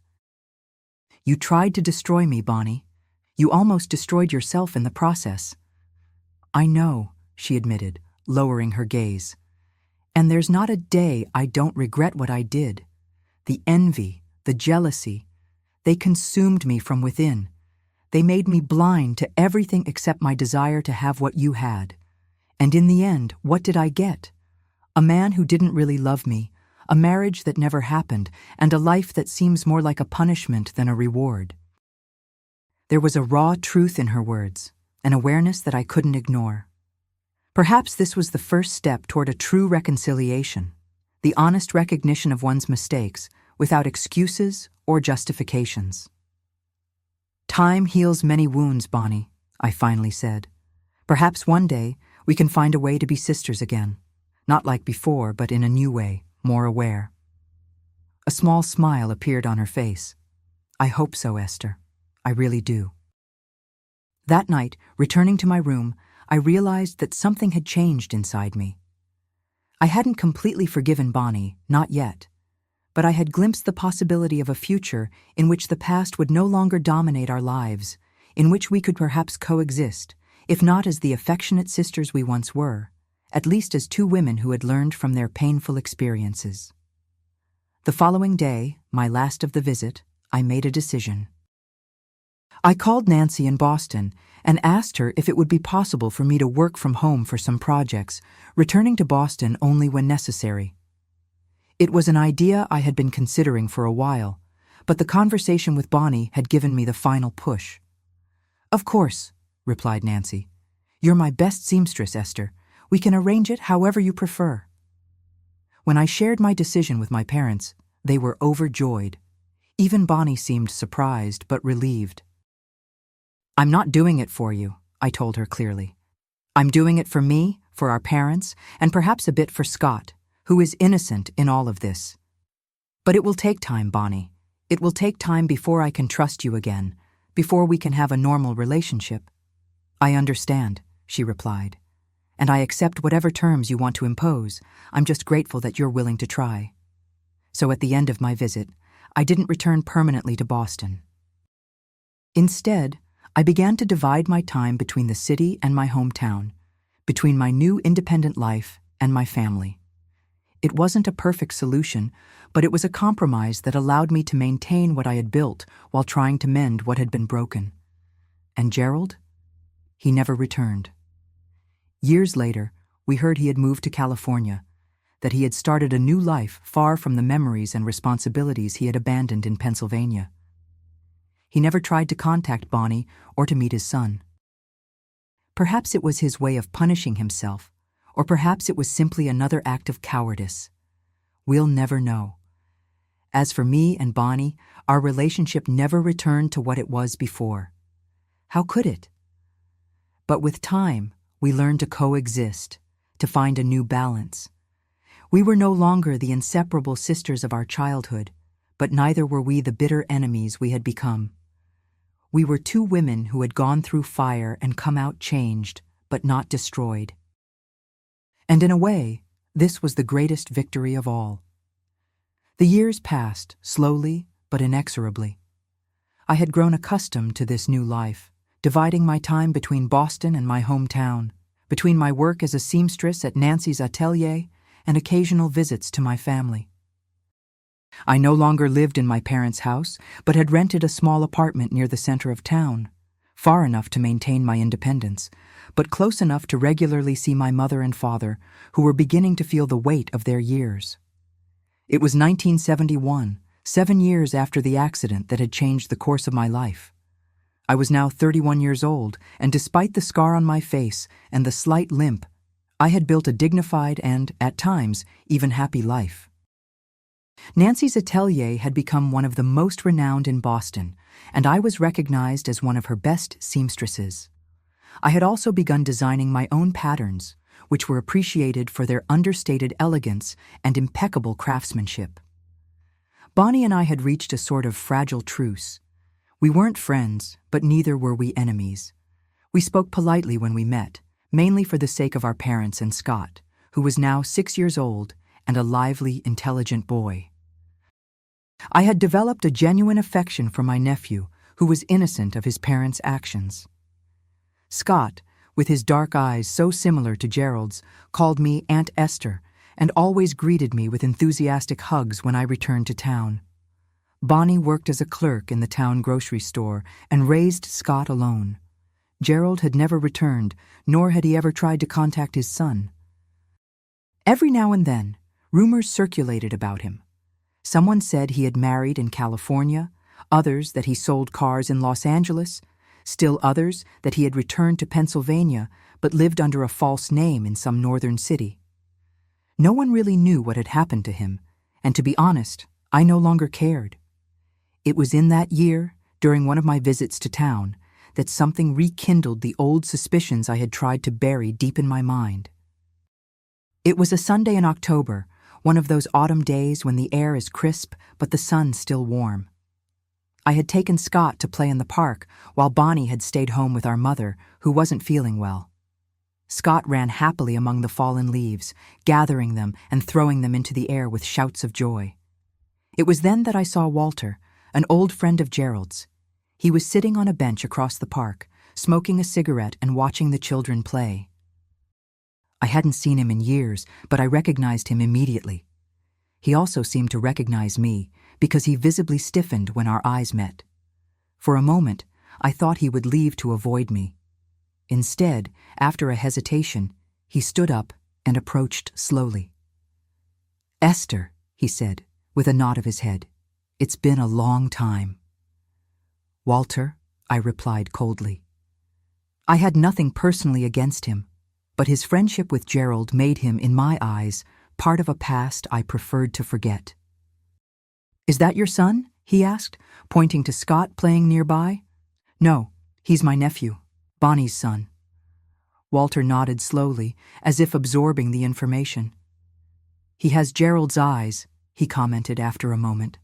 You tried to destroy me, Bonnie. You almost destroyed yourself in the process." "I know," she admitted, lowering her gaze. "And there's not a day I don't regret what I did. The envy, the jealousy, they consumed me from within. They made me blind to everything except my desire to have what you had. And in the end, what did I get? A man who didn't really love me, a marriage that never happened, and a life that seems more like a punishment than a reward." There was a raw truth in her words, an awareness that I couldn't ignore. Perhaps this was the first step toward a true reconciliation, the honest recognition of one's mistakes without excuses or justifications. "Time heals many wounds, Bonnie," I finally said. "Perhaps one day we can find a way to be sisters again, not like before, but in a new way, more aware." A small smile appeared on her face. "I hope so, Esther. I really do." That night, returning to my room, I realized that something had changed inside me. I hadn't completely forgiven Bonnie, not yet, but I had glimpsed the possibility of a future in which the past would no longer dominate our lives, in which we could perhaps coexist, if not as the affectionate sisters we once were, at least as two women who had learned from their painful experiences. The following day, my last of the visit, I made a decision. I called Nancy in Boston and asked her if it would be possible for me to work from home for some projects, returning to Boston only when necessary. It was an idea I had been considering for a while, but the conversation with Bonnie had given me the final push. "Of course," replied Nancy. "You're my best seamstress, Esther. We can arrange it however you prefer." When I shared my decision with my parents, they were overjoyed. Even Bonnie seemed surprised but relieved. "I'm not doing it for you," I told her clearly. "I'm doing it for me, for our parents, and perhaps a bit for Scott, who is innocent in all of this. But it will take time, Bonnie. It will take time before I can trust you again, before we can have a normal relationship." "I understand," she replied, "and I accept whatever terms you want to impose. I'm just grateful that you're willing to try." So at the end of my visit, I didn't return permanently to Boston. Instead, I began to divide my time between the city and my hometown, between my new independent life and my family. It wasn't a perfect solution, but it was a compromise that allowed me to maintain what I had built while trying to mend what had been broken. And Gerald? He never returned. Years later, we heard he had moved to California, that he had started a new life far from the memories and responsibilities he had abandoned in Pennsylvania. He never tried to contact Bonnie or to meet his son. Perhaps it was his way of punishing himself, or perhaps it was simply another act of cowardice. We'll never know. As for me and Bonnie, our relationship never returned to what it was before. How could it? But with time, we learned to coexist, to find a new balance. We were no longer the inseparable sisters of our childhood, but neither were we the bitter enemies we had become. We were two women who had gone through fire and come out changed, but not destroyed. And in a way, this was the greatest victory of all. The years passed, slowly but inexorably. I had grown accustomed to this new life, dividing my time between Boston and my hometown, between my work as a seamstress at Nancy's atelier and occasional visits to my family. I no longer lived in my parents' house, but had rented a small apartment near the center of town, far enough to maintain my independence, but close enough to regularly see my mother and father, who were beginning to feel the weight of their years. It was 1971, 7 years after the accident that had changed the course of my life. I was now 31 years old, and despite the scar on my face and the slight limp, I had built a dignified and, at times, even happy life. Nancy's atelier had become one of the most renowned in Boston, and I was recognized as one of her best seamstresses. I had also begun designing my own patterns, which were appreciated for their understated elegance and impeccable craftsmanship. Bonnie and I had reached a sort of fragile truce. We weren't friends, but neither were we enemies. We spoke politely when we met, mainly for the sake of our parents and Scott, who was now 6 years old and a lively, intelligent boy. I had developed a genuine affection for my nephew, who was innocent of his parents' actions. Scott, with his dark eyes so similar to Gerald's, called me Aunt Esther and always greeted me with enthusiastic hugs when I returned to town. Bonnie worked as a clerk in the town grocery store and raised Scott alone. Gerald had never returned, nor had he ever tried to contact his son. Every now and then, rumors circulated about him. Someone said he had married in California, others that he sold cars in Los Angeles, still others that he had returned to Pennsylvania but lived under a false name in some northern city. No one really knew what had happened to him, and to be honest, I no longer cared. It was in that year, during one of my visits to town, that something rekindled the old suspicions I had tried to bury deep in my mind. It was a Sunday in October, one of those autumn days when the air is crisp but the sun still warm. I had taken Scott to play in the park while Bonnie had stayed home with our mother, who wasn't feeling well. Scott ran happily among the fallen leaves, gathering them and throwing them into the air with shouts of joy. It was then that I saw Walter, an old friend of Gerald's. He was sitting on a bench across the park, smoking a cigarette and watching the children play. I hadn't seen him in years, but I recognized him immediately. He also seemed to recognize me, because he visibly stiffened when our eyes met. For a moment, I thought he would leave to avoid me. Instead, after a hesitation, he stood up and approached slowly. "Esther," he said, with a nod of his head, "it's been a long time." "Walter," I replied coldly. I had nothing personally against him, but his friendship with Gerald made him, in my eyes, part of a past I preferred to forget. "Is that your son?" he asked, pointing to Scott playing nearby. "No, he's my nephew, Bonnie's son." Walter nodded slowly, as if absorbing the information. "He has Gerald's eyes," he commented after a moment.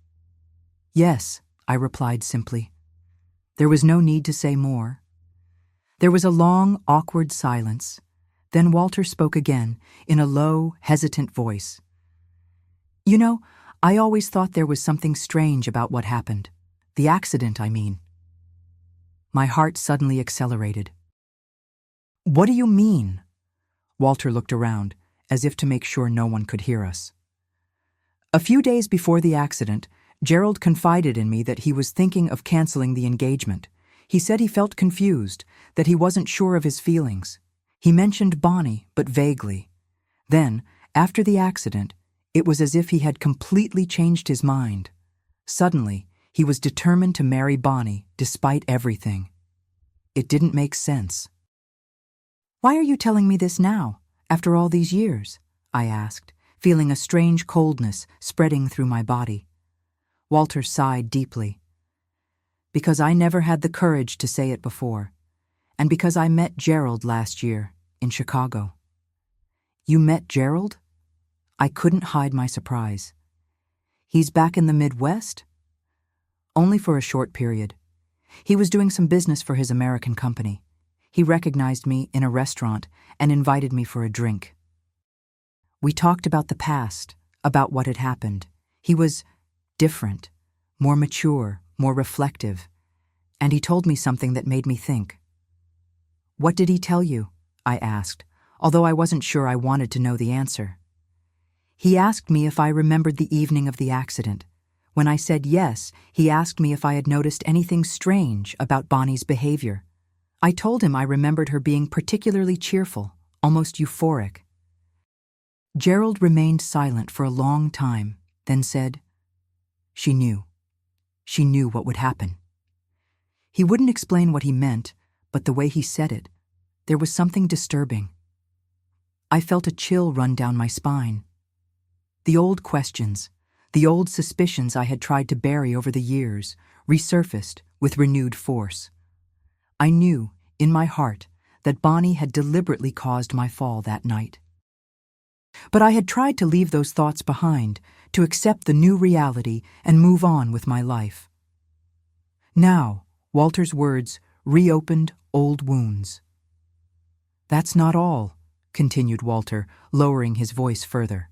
"Yes," I replied simply. There was no need to say more. There was a long, awkward silence. Then Walter spoke again, in a low, hesitant voice. "You know, I always thought there was something strange about what happened. The accident, I mean." My heart suddenly accelerated. "What do you mean?" Walter looked around, as if to make sure no one could hear us. "A few days before the accident, Gerald confided in me that he was thinking of canceling the engagement. He said he felt confused, that he wasn't sure of his feelings. He mentioned Bonnie, but vaguely. Then, after the accident, it was as if he had completely changed his mind. Suddenly, he was determined to marry Bonnie, despite everything. It didn't make sense. "Why are you telling me this now, after all these years?" I asked, feeling a strange coldness spreading through my body. Walter sighed deeply. "Because I never had the courage to say it before, and because I met Gerald last year in Chicago." "You met Gerald?" I couldn't hide my surprise. "He's back in the Midwest?" "Only for a short period. He was doing some business for his American company. He recognized me in a restaurant and invited me for a drink. We talked about the past, about what had happened. He was different, more mature, more reflective, and he told me something that made me think." "What did he tell you?" I asked, although I wasn't sure I wanted to know the answer. "He asked me if I remembered the evening of the accident. When I said yes, he asked me if I had noticed anything strange about Bonnie's behavior. I told him I remembered her being particularly cheerful, almost euphoric." Gerald remained silent for a long time, then said, "She knew. She knew what would happen." He wouldn't explain what he meant, but the way he said it, there was something disturbing. I felt a chill run down my spine. The old questions, the old suspicions I had tried to bury over the years, resurfaced with renewed force. I knew, in my heart, that Bonnie had deliberately caused my fall that night. But I had tried to leave those thoughts behind, to accept the new reality and move on with my life. Now, Walter's words reopened old wounds. "That's not all," continued Walter, lowering his voice further.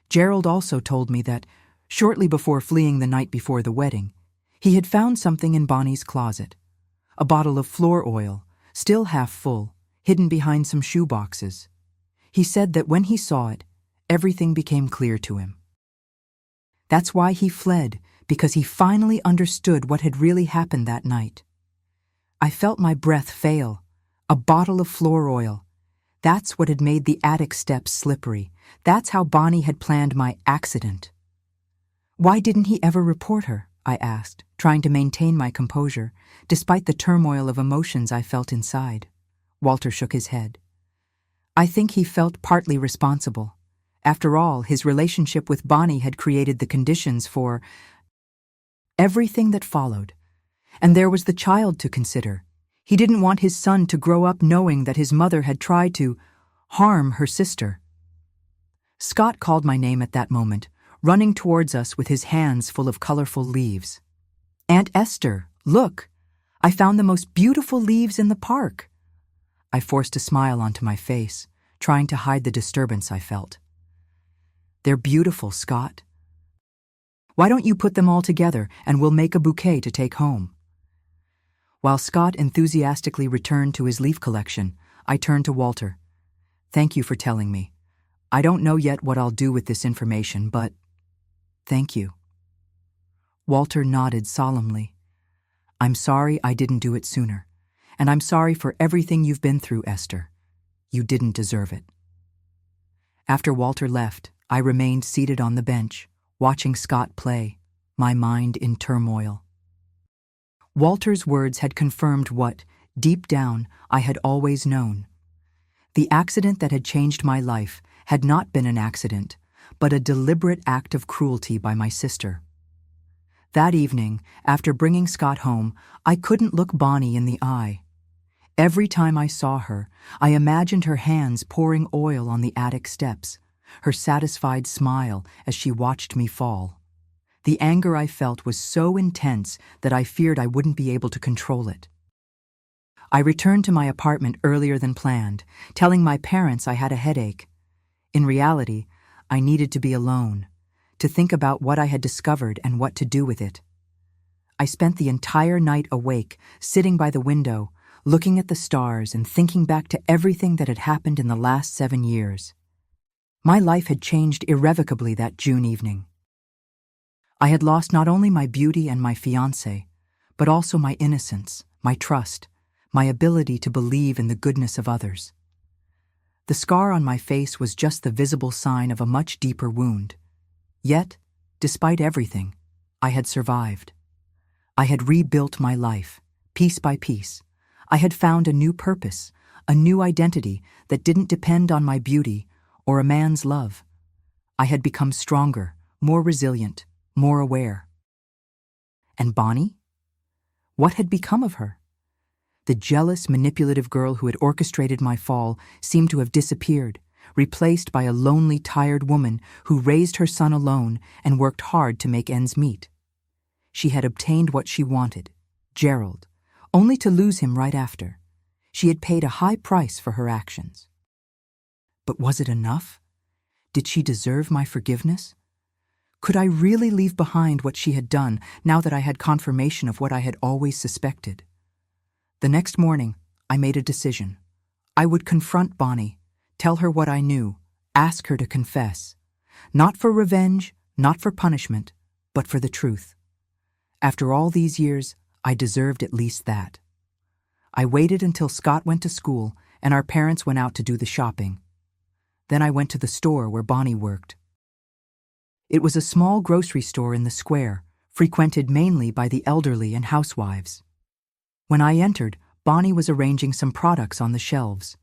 "Gerald also told me that, shortly before fleeing the night before the wedding, He had found something in Bonnie's closet, a bottle of floor oil, still half full, hidden behind some shoe boxes. He said that when he saw it, everything became clear to him. That's why he fled, because he finally understood what had really happened that night. I felt my breath fail. A bottle of floor oil. That's what had made the attic steps slippery. That's how Bonnie had planned my accident. Why didn't he ever report her? I asked, trying to maintain my composure, despite the turmoil of emotions I felt inside. Walter shook his head. I think he felt partly responsible. After all, his relationship with Bonnie had created the conditions for everything that followed. And there was the child to consider. He didn't want his son to grow up knowing that his mother had tried to harm her sister. Scott called my name at that moment, running towards us with his hands full of colorful leaves. Aunt Esther, look! I found the most beautiful leaves in the park. I forced a smile onto my face, trying to hide the disturbance I felt. They're beautiful, Scott. Why don't you put them all together and we'll make a bouquet to take home? While Scott enthusiastically returned to his leaf collection, I turned to Walter. Thank you for telling me. I don't know yet what I'll do with this information, but thank you. Walter nodded solemnly. I'm sorry I didn't do it sooner, and I'm sorry for everything you've been through, Esther. You didn't deserve it. After Walter left, I remained seated on the bench, watching Scott play, my mind in turmoil. Walter's words had confirmed what, deep down, I had always known. The accident that had changed my life had not been an accident, but a deliberate act of cruelty by my sister. That evening, after bringing Scott home, I couldn't look Bonnie in the eye. Every time I saw her, I imagined her hands pouring oil on the attic steps, her satisfied smile as she watched me fall. The anger I felt was so intense that I feared I wouldn't be able to control it. I returned to my apartment earlier than planned, telling my parents I had a headache. In reality, I needed to be alone, to think about what I had discovered and what to do with it. I spent the entire night awake, sitting by the window, looking at the stars and thinking back to everything that had happened in the last 7 years. My life had changed irrevocably that June evening. I had lost not only my beauty and my fiancé, but also my innocence, my trust, my ability to believe in the goodness of others. The scar on my face was just the visible sign of a much deeper wound. Yet, despite everything, I had survived. I had rebuilt my life, piece by piece. I had found a new purpose, a new identity that didn't depend on my beauty or a man's love. I had become stronger, more resilient, more aware. And Bonnie? What had become of her? The jealous, manipulative girl who had orchestrated my fall seemed to have disappeared, replaced by a lonely, tired woman who raised her son alone and worked hard to make ends meet. She had obtained what she wanted, Gerald, only to lose him right after. She had paid a high price for her actions. But was it enough? Did she deserve my forgiveness? Could I really leave behind what she had done now that I had confirmation of what I had always suspected? The next morning, I made a decision. I would confront Bonnie, tell her what I knew, ask her to confess. Not for revenge, not for punishment, but for the truth. After all these years, I deserved at least that. I waited until Scott went to school and our parents went out to do the shopping. Then I went to the store where Bonnie worked. It was a small grocery store in the square, frequented mainly by the elderly and housewives. When I entered, Bonnie was arranging some products on the shelves.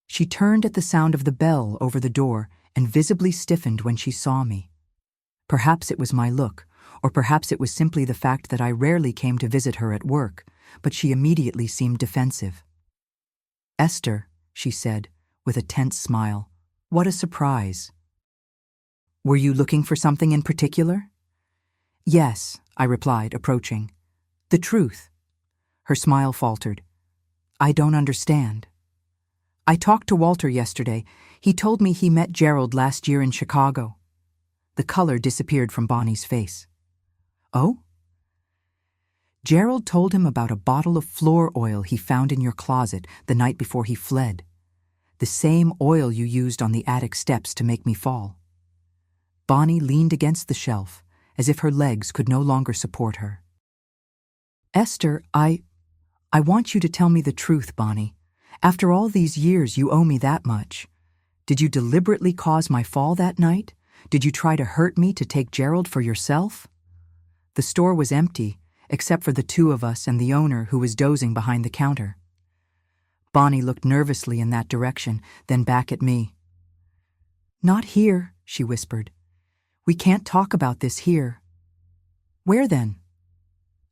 She turned at the sound of the bell over the door and visibly stiffened when she saw me. Perhaps it was my look, or perhaps it was simply the fact that I rarely came to visit her at work, but she immediately seemed defensive. "Esther," she said, with a tense smile, "what a surprise. Were you looking for something in particular?" "Yes," I replied, approaching. "The truth." Her smile faltered. "I don't understand." "I talked to Walter yesterday. He told me he met Gerald last year in Chicago." The color disappeared from Bonnie's face. "Oh?" Gerald told him about a bottle of floor oil he found in your closet the night before he fled. The same oil you used on the attic steps to make me fall. Bonnie leaned against the shelf, as if her legs could no longer support her. Esther, I want you to tell me the truth, Bonnie. After all these years, you owe me that much. Did you deliberately cause my fall that night? Did you try to hurt me to take Gerald for yourself? The store was empty, except for the two of us and the owner who was dozing behind the counter. Bonnie looked nervously in that direction, then back at me. Not here, she whispered. We can't talk about this here. Where then?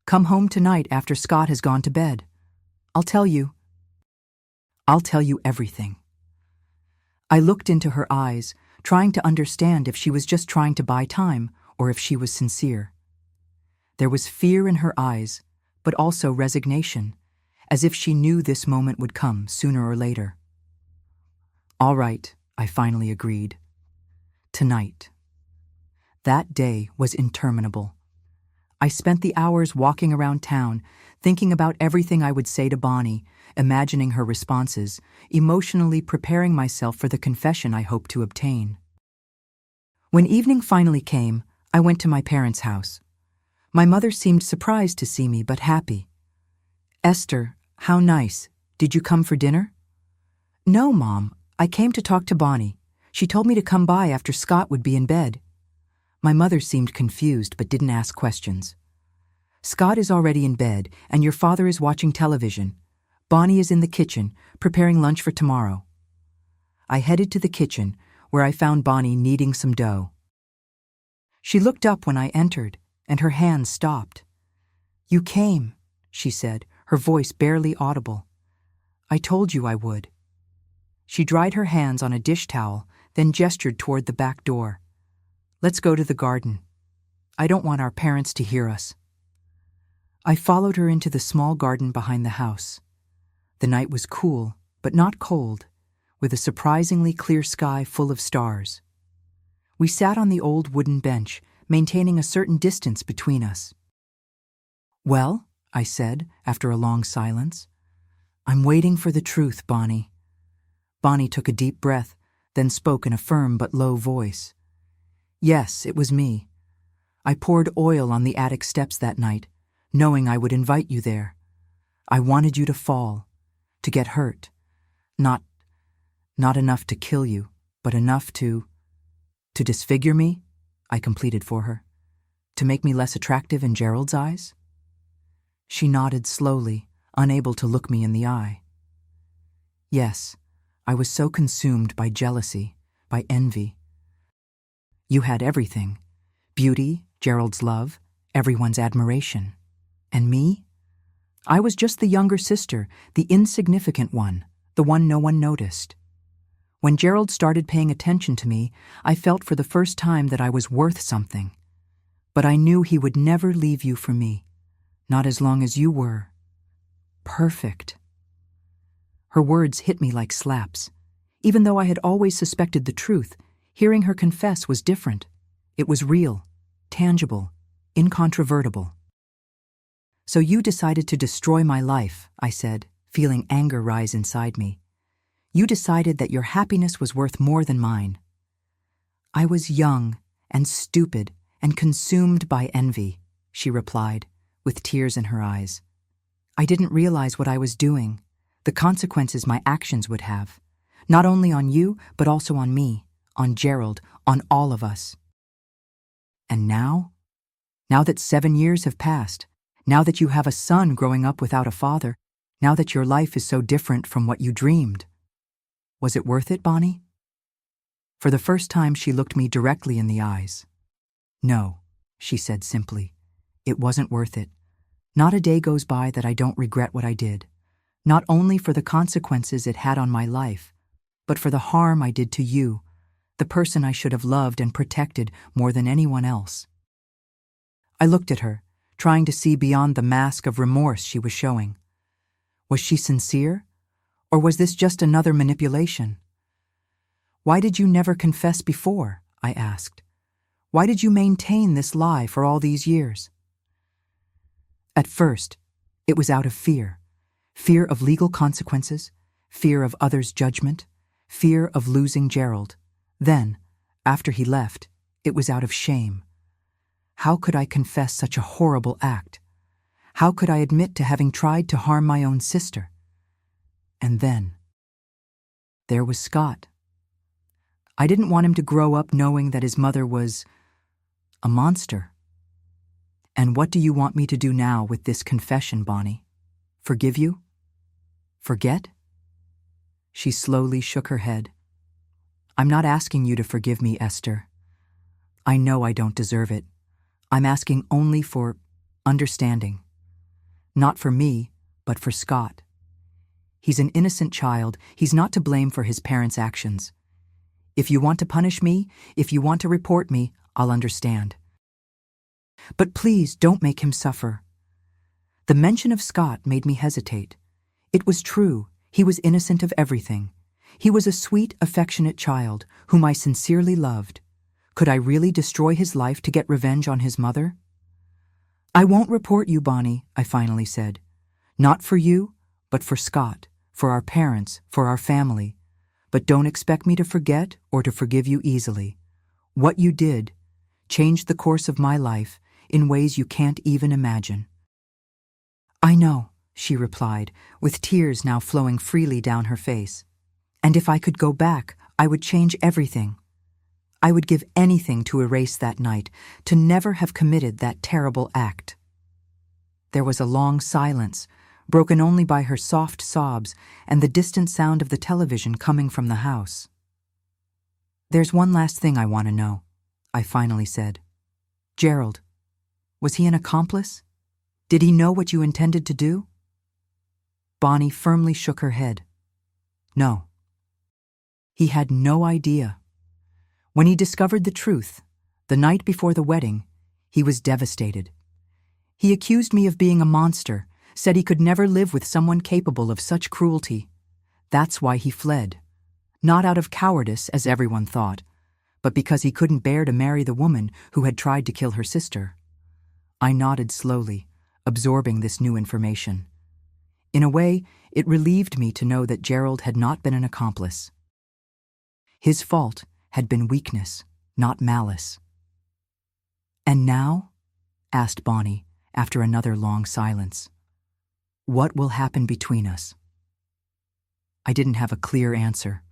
Come home tonight after Scott has gone to bed. I'll tell you everything. I looked into her eyes, trying to understand if she was just trying to buy time or if she was sincere. There was fear in her eyes, but also resignation, as if she knew this moment would come sooner or later. All right, I finally agreed. Tonight. That day was interminable. I spent the hours walking around town, thinking about everything I would say to Bonnie, imagining her responses, emotionally preparing myself for the confession I hoped to obtain. When evening finally came, I went to my parents' house. My mother seemed surprised to see me, but happy. Esther, how nice. Did you come for dinner? No, Mom. I came to talk to Bonnie. She told me to come by after Scott would be in bed. My mother seemed confused but didn't ask questions. Scott is already in bed, and your father is watching television. Bonnie is in the kitchen, preparing lunch for tomorrow. I headed to the kitchen, where I found Bonnie kneading some dough. She looked up when I entered, and her hands stopped. You came, she said, her voice barely audible. I told you I would. She dried her hands on a dish towel, then gestured toward the back door. Let's go to the garden. I don't want our parents to hear us. I followed her into the small garden behind the house. The night was cool, but not cold, with a surprisingly clear sky full of stars. We sat on the old wooden bench, maintaining a certain distance between us. Well, I said, after a long silence. I'm waiting for the truth, Bonnie. Bonnie took a deep breath, then spoke in a firm but low voice. Yes, it was me. I poured oil on the attic steps that night, knowing I would invite you there. I wanted you to fall, to get hurt. Not enough to kill you, but enough to disfigure me, I completed for her. To make me less attractive in Gerald's eyes? She nodded slowly, unable to look me in the eye. Yes, I was so consumed by jealousy, by envy. You had everything. Beauty, Gerald's love, everyone's admiration. And me? I was just the younger sister, the insignificant one, the one no one noticed. When Gerald started paying attention to me, I felt for the first time that I was worth something. But I knew he would never leave you for me, not as long as you were. Perfect. Her words hit me like slaps. Even though I had always suspected the truth, hearing her confess was different. It was real, tangible, incontrovertible. So you decided to destroy my life, I said, feeling anger rise inside me. You decided that your happiness was worth more than mine. I was young and stupid and consumed by envy, she replied, with tears in her eyes. I didn't realize what I was doing, the consequences my actions would have, not only on you, but also on me, on Gerald, on all of us. And now? Now that 7 years have passed, now that you have a son growing up without a father, now that your life is so different from what you dreamed. Was it worth it, Bonnie? For the first time, she looked me directly in the eyes. No, she said simply. It wasn't worth it. Not a day goes by that I don't regret what I did, not only for the consequences it had on my life, but for the harm I did to you, the person I should have loved and protected more than anyone else. I looked at her, trying to see beyond the mask of remorse she was showing. Was she sincere? Or was this just another manipulation? Why did you never confess before? I asked. Why did you maintain this lie for all these years? At first, it was out of fear. Fear of legal consequences, fear of others' judgment, fear of losing Gerald. Then, after he left, it was out of shame. How could I confess such a horrible act? How could I admit to having tried to harm my own sister? And then, there was Scott. I didn't want him to grow up knowing that his mother was a monster. And what do you want me to do now with this confession, Bonnie? Forgive you? Forget? She slowly shook her head. I'm not asking you to forgive me, Esther. I know I don't deserve it. I'm asking only for understanding. Not for me, but for Scott. He's an innocent child. He's not to blame for his parents' actions. If you want to punish me, if you want to report me, I'll understand. But please don't make him suffer. The mention of Scott made me hesitate. It was true. He was innocent of everything. He was a sweet, affectionate child whom I sincerely loved. Could I really destroy his life to get revenge on his mother? I won't report you, Bonnie, I finally said. Not for you, but for Scott, for our parents, for our family. But don't expect me to forget or to forgive you easily. What you did changed the course of my life in ways you can't even imagine. I know, she replied, with tears now flowing freely down her face. And if I could go back, I would change everything. I would give anything to erase that night, to never have committed that terrible act. There was a long silence, broken only by her soft sobs and the distant sound of the television coming from the house. There's one last thing I want to know, I finally said. Gerald, was he an accomplice? Did he know what you intended to do? Bonnie firmly shook her head. No. He had no idea. When he discovered the truth, the night before the wedding, he was devastated. He accused me of being a monster, said he could never live with someone capable of such cruelty. That's why he fled. Not out of cowardice, as everyone thought, but because he couldn't bear to marry the woman who had tried to kill her sister. I nodded slowly, absorbing this new information. In a way, it relieved me to know that Gerald had not been an accomplice. His fault had been weakness, not malice. And now? Asked Bonnie, after another long silence. What will happen between us? I didn't have a clear answer.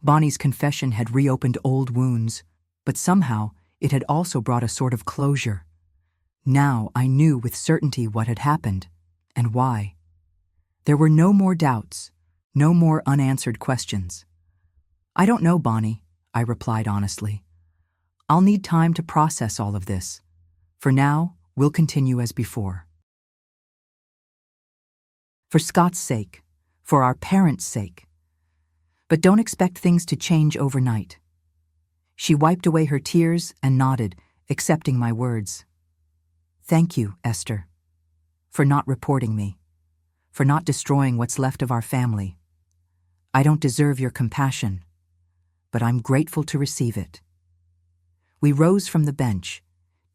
Bonnie's confession had reopened old wounds, but somehow it had also brought a sort of closure. Now I knew with certainty what had happened, and why. There were no more doubts, no more unanswered questions. I don't know, Bonnie, I replied honestly. I'll need time to process all of this. For now, we'll continue as before. For Scott's sake, for our parents' sake. But don't expect things to change overnight. She wiped away her tears and nodded, accepting my words. Thank you, Esther, for not reporting me, for not destroying what's left of our family. I don't deserve your compassion, but I'm grateful to receive it. We rose from the bench,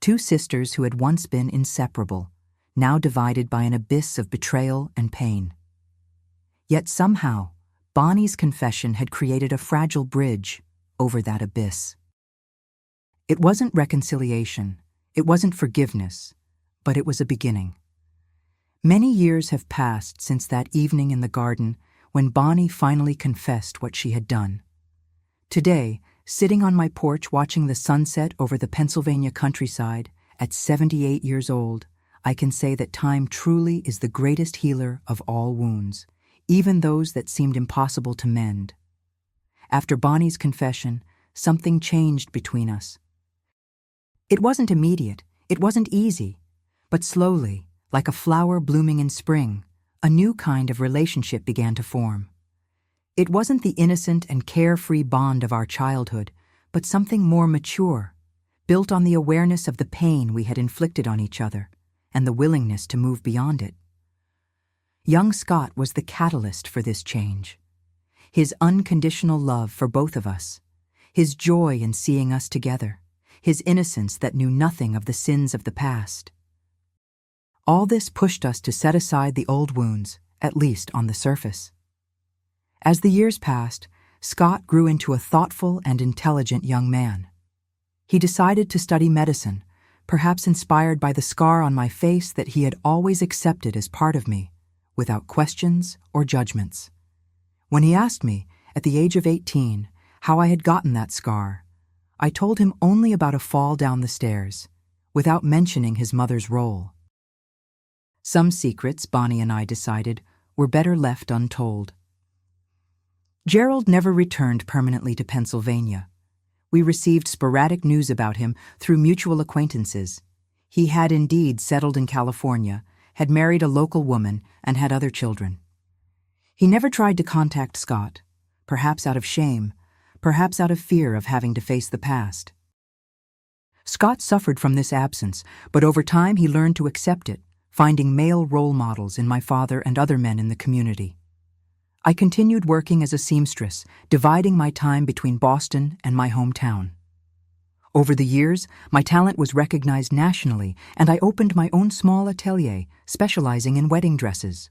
two sisters who had once been inseparable, now divided by an abyss of betrayal and pain. Yet somehow, Bonnie's confession had created a fragile bridge over that abyss. It wasn't reconciliation, it wasn't forgiveness, but it was a beginning. Many years have passed since that evening in the garden when Bonnie finally confessed what she had done. Today, sitting on my porch watching the sunset over the Pennsylvania countryside, at 78 years old, I can say that time truly is the greatest healer of all wounds, even those that seemed impossible to mend. After Bonnie's confession, something changed between us. It wasn't immediate, it wasn't easy, but slowly, like a flower blooming in spring, a new kind of relationship began to form. It wasn't the innocent and carefree bond of our childhood, but something more mature, built on the awareness of the pain we had inflicted on each other, and the willingness to move beyond it. Young Scott was the catalyst for this change. His unconditional love for both of us, his joy in seeing us together, his innocence that knew nothing of the sins of the past. All this pushed us to set aside the old wounds, at least on the surface. As the years passed, Scott grew into a thoughtful and intelligent young man. He decided to study medicine, perhaps inspired by the scar on my face that he had always accepted as part of me, without questions or judgments. When he asked me, at the age of 18, how I had gotten that scar, I told him only about a fall down the stairs, without mentioning his mother's role. Some secrets, Bonnie and I decided, were better left untold. Gerald never returned permanently to Pennsylvania. We received sporadic news about him through mutual acquaintances. He had indeed settled in California, had married a local woman, and had other children. He never tried to contact Scott, perhaps out of shame, perhaps out of fear of having to face the past. Scott suffered from this absence, but over time he learned to accept it, finding male role models in my father and other men in the community. I continued working as a seamstress, dividing my time between Boston and my hometown. Over the years, my talent was recognized nationally, and I opened my own small atelier, specializing in wedding dresses.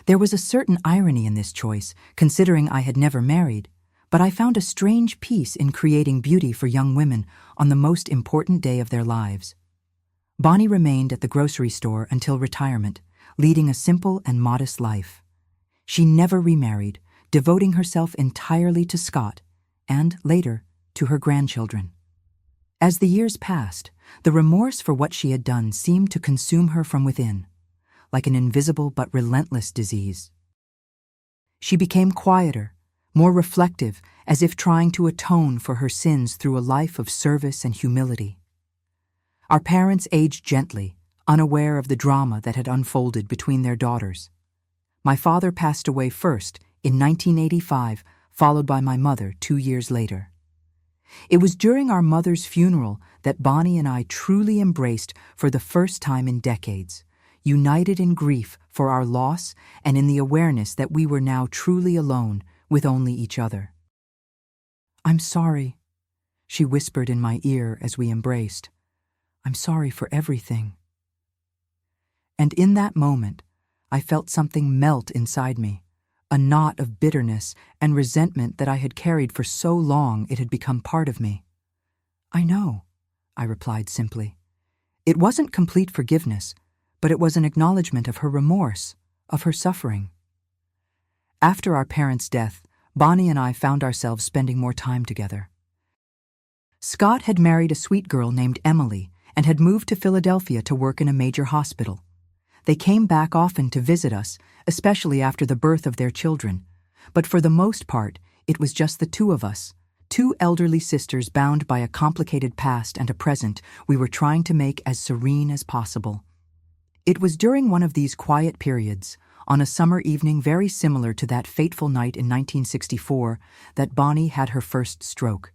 There was a certain irony in this choice, considering I had never married, but I found a strange peace in creating beauty for young women on the most important day of their lives. Bonnie remained at the grocery store until retirement, leading a simple and modest life. She never remarried, devoting herself entirely to Scott, and, later, to her grandchildren. As the years passed, the remorse for what she had done seemed to consume her from within, like an invisible but relentless disease. She became quieter, more reflective, as if trying to atone for her sins through a life of service and humility. Our parents aged gently, unaware of the drama that had unfolded between their daughters. My father passed away first, in 1985, followed by my mother 2 years later. It was during our mother's funeral that Bonnie and I truly embraced for the first time in decades, united in grief for our loss and in the awareness that we were now truly alone with only each other. "I'm sorry," she whispered in my ear as we embraced. "I'm sorry for everything." And in that moment, I felt something melt inside me, a knot of bitterness and resentment that I had carried for so long it had become part of me. "I know," I replied simply. It wasn't complete forgiveness, but it was an acknowledgement of her remorse, of her suffering. After our parents' death, Bonnie and I found ourselves spending more time together. Scott had married a sweet girl named Emily and had moved to Philadelphia to work in a major hospital. They came back often to visit us, especially after the birth of their children, but for the most part, it was just the two of us, two elderly sisters bound by a complicated past and a present we were trying to make as serene as possible. It was during one of these quiet periods, on a summer evening very similar to that fateful night in 1964, that Bonnie had her first stroke.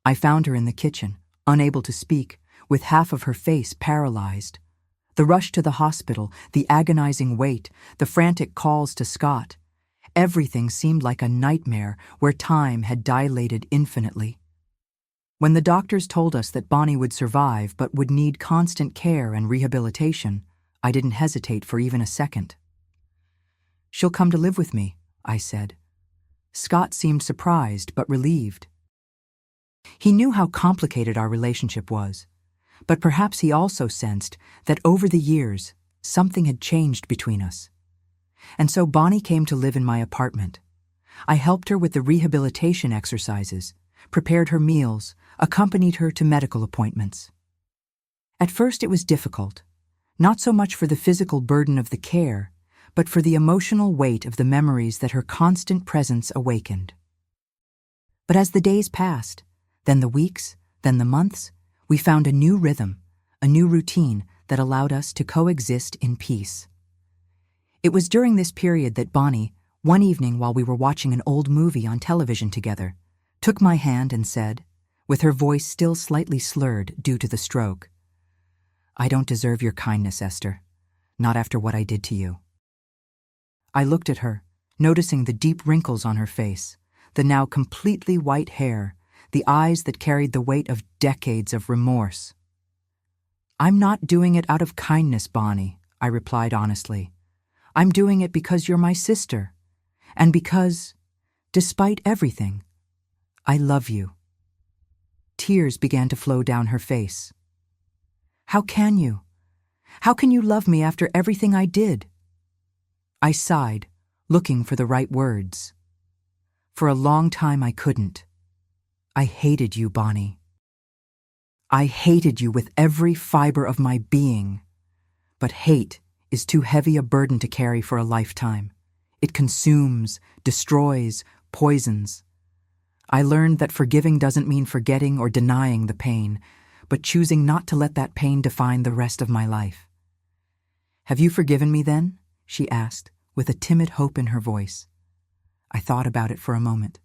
I found her in the kitchen, unable to speak, with half of her face paralyzed. The rush to the hospital, the agonizing wait, the frantic calls to Scott. Everything seemed like a nightmare where time had dilated infinitely. When the doctors told us that Bonnie would survive but would need constant care and rehabilitation, I didn't hesitate for even a second. "She'll come to live with me," I said. Scott seemed surprised but relieved. He knew how complicated our relationship was, but perhaps he also sensed that over the years, something had changed between us. And so Bonnie came to live in my apartment. I helped her with the rehabilitation exercises, prepared her meals, accompanied her to medical appointments. At first it was difficult, not so much for the physical burden of the care, but for the emotional weight of the memories that her constant presence awakened. But as the days passed, then the weeks, then the months, we found a new rhythm, a new routine that allowed us to coexist in peace. It was during this period that Bonnie, one evening while we were watching an old movie on television together, took my hand and said, with her voice still slightly slurred due to the stroke, "I don't deserve your kindness, Esther, not after what I did to you." I looked at her, noticing the deep wrinkles on her face, the now completely white hair, the eyes that carried the weight of decades of remorse. I'm not doing it out of kindness, Bonnie, I replied honestly. I'm doing it because you're my sister, and because, despite everything, I love you. Tears began to flow down her face. How can you? How can you love me after everything I did? I sighed, looking for the right words. For a long time I couldn't. I hated you, Bonnie. I hated you with every fiber of my being. But hate is too heavy a burden to carry for a lifetime. It consumes, destroys, poisons. I learned that forgiving doesn't mean forgetting or denying the pain, but choosing not to let that pain define the rest of my life. Have you forgiven me then? She asked, with a timid hope in her voice. I thought about it for a moment.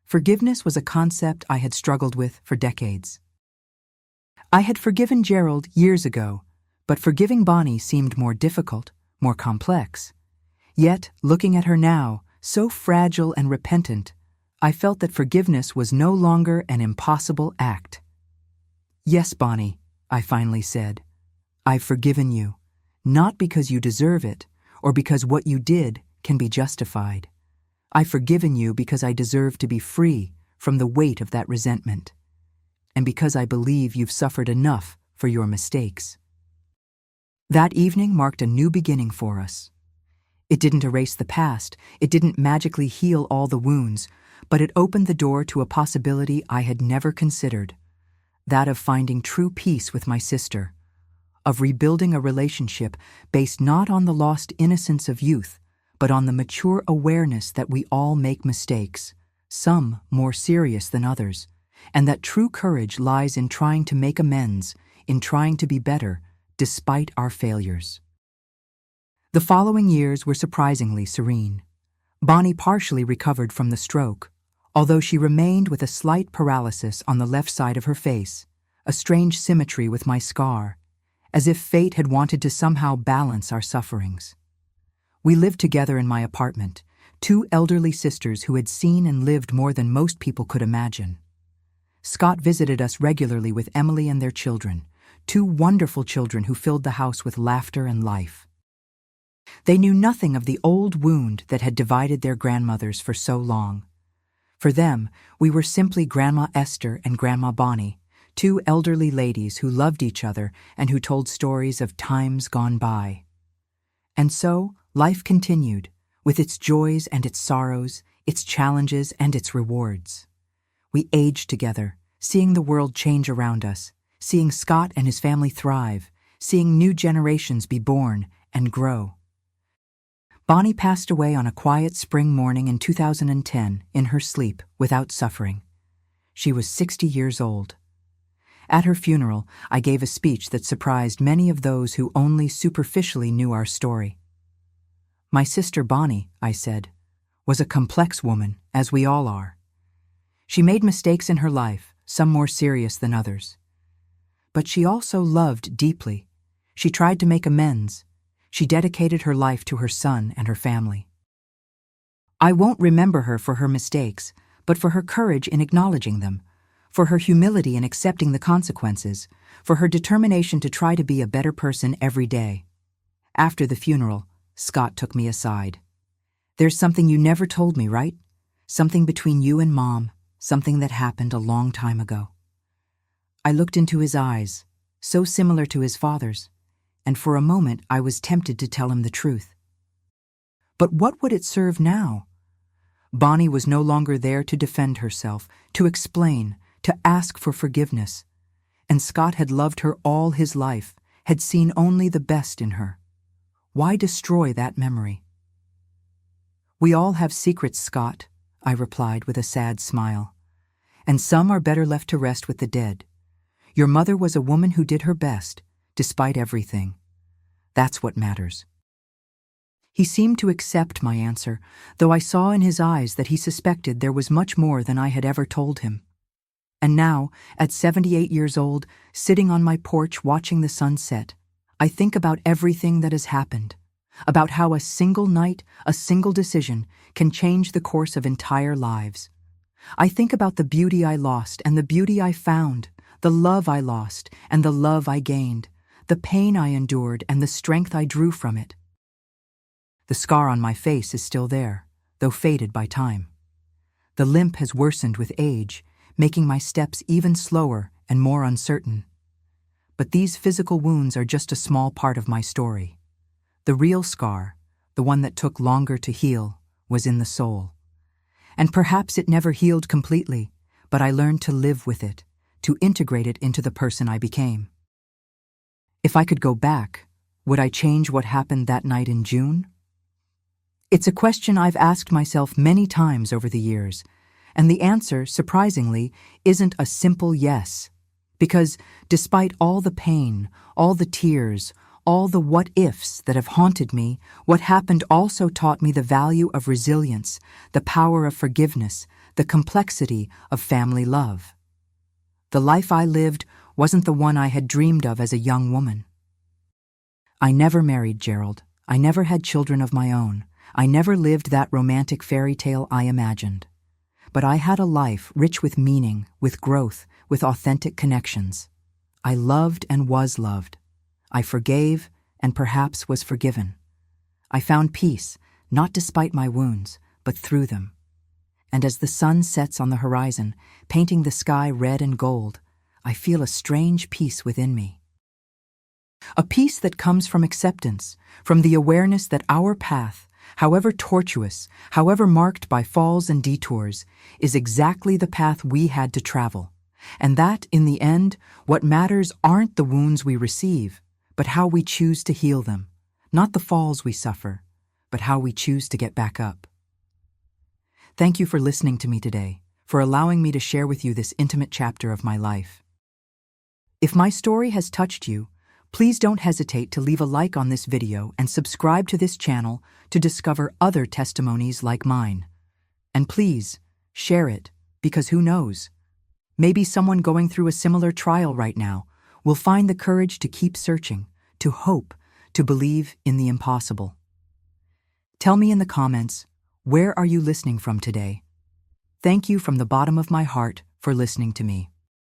Forgiveness was a concept I had struggled with for decades. I had forgiven Gerald years ago, but forgiving Bonnie seemed more difficult, more complex. Yet, looking at her now, so fragile and repentant, I felt that forgiveness was no longer an impossible act. Yes, Bonnie, I finally said. I've forgiven you, not because you deserve it, or because what you did can be justified. I've forgiven you because I deserve to be free from the weight of that resentment, and because I believe you've suffered enough for your mistakes. That evening marked a new beginning for us. It didn't erase the past, it didn't magically heal all the wounds, but it opened the door to a possibility I had never considered, that of finding true peace with my sister, of rebuilding a relationship based not on the lost innocence of youth, but on the mature awareness that we all make mistakes, some more serious than others, and that true courage lies in trying to make amends, in trying to be better, despite our failures. The following years were surprisingly serene. Bonnie partially recovered from the stroke, although she remained with a slight paralysis on the left side of her face, a strange symmetry with my scar, as if fate had wanted to somehow balance our sufferings. We lived together in my apartment, two elderly sisters who had seen and lived more than most people could imagine. Scott visited us regularly with Emily and their children, two wonderful children who filled the house with laughter and life. They knew nothing of the old wound that had divided their grandmothers for so long. For them, we were simply Grandma Esther and Grandma Bonnie, two elderly ladies who loved each other and who told stories of times gone by. And so, life continued, with its joys and its sorrows, its challenges and its rewards. We aged together, seeing the world change around us, seeing Scott and his family thrive, seeing new generations be born and grow. Bonnie passed away on a quiet spring morning in 2010 in her sleep without suffering. She was 60 years old. At her funeral, I gave a speech that surprised many of those who only superficially knew our story. My sister Bonnie, I said, was a complex woman, as we all are. She made mistakes in her life, some more serious than others. But she also loved deeply. She tried to make amends. She dedicated her life to her son and her family. I won't remember her for her mistakes, but for her courage in acknowledging them, for her humility in accepting the consequences, for her determination to try to be a better person every day. After the funeral, Scott took me aside. There's something you never told me, right? Something between you and Mom, something that happened a long time ago. I looked into his eyes, so similar to his father's, and for a moment I was tempted to tell him the truth. But what would it serve now? Bonnie was no longer there to defend herself, to explain, to ask for forgiveness. And Scott had loved her all his life, had seen only the best in her. Why destroy that memory? We all have secrets, Scott, I replied with a sad smile. And some are better left to rest with the dead. Your mother was a woman who did her best, despite everything. That's what matters. He seemed to accept my answer, though I saw in his eyes that he suspected there was much more than I had ever told him. And now, at 78 years old, sitting on my porch watching the sun set, I think about everything that has happened, about how a single night, a single decision, can change the course of entire lives. I think about the beauty I lost and the beauty I found, the love I lost and the love I gained, the pain I endured and the strength I drew from it. The scar on my face is still there, though faded by time. The limp has worsened with age, making my steps even slower and more uncertain. But these physical wounds are just a small part of my story. The real scar, the one that took longer to heal, was in the soul. And perhaps it never healed completely, but I learned to live with it, to integrate it into the person I became. If I could go back, would I change what happened that night in June? It's a question I've asked myself many times over the years, and the answer, surprisingly, isn't a simple yes. Because despite all the pain, all the tears, all the what-ifs that have haunted me, what happened also taught me the value of resilience, the power of forgiveness, the complexity of family love. The life I lived wasn't the one I had dreamed of as a young woman. I never married Gerald. I never had children of my own. I never lived that romantic fairy tale I imagined. But I had a life rich with meaning, with growth, with authentic connections. I loved and was loved. I forgave and perhaps was forgiven. I found peace, not despite my wounds, but through them. And as the sun sets on the horizon, painting the sky red and gold, I feel a strange peace within me. A peace that comes from acceptance, from the awareness that our path, however tortuous, however marked by falls and detours, is exactly the path we had to travel. And that, in the end, what matters aren't the wounds we receive, but how we choose to heal them. Not the falls we suffer, but how we choose to get back up. Thank you for listening to me today, for allowing me to share with you this intimate chapter of my life. If my story has touched you, please don't hesitate to leave a like on this video and subscribe to this channel to discover other testimonies like mine. And please, share it, because who knows? Maybe someone going through a similar trial right now will find the courage to keep searching, to hope, to believe in the impossible. Tell me in the comments, where are you listening from today? Thank you from the bottom of my heart for listening to me.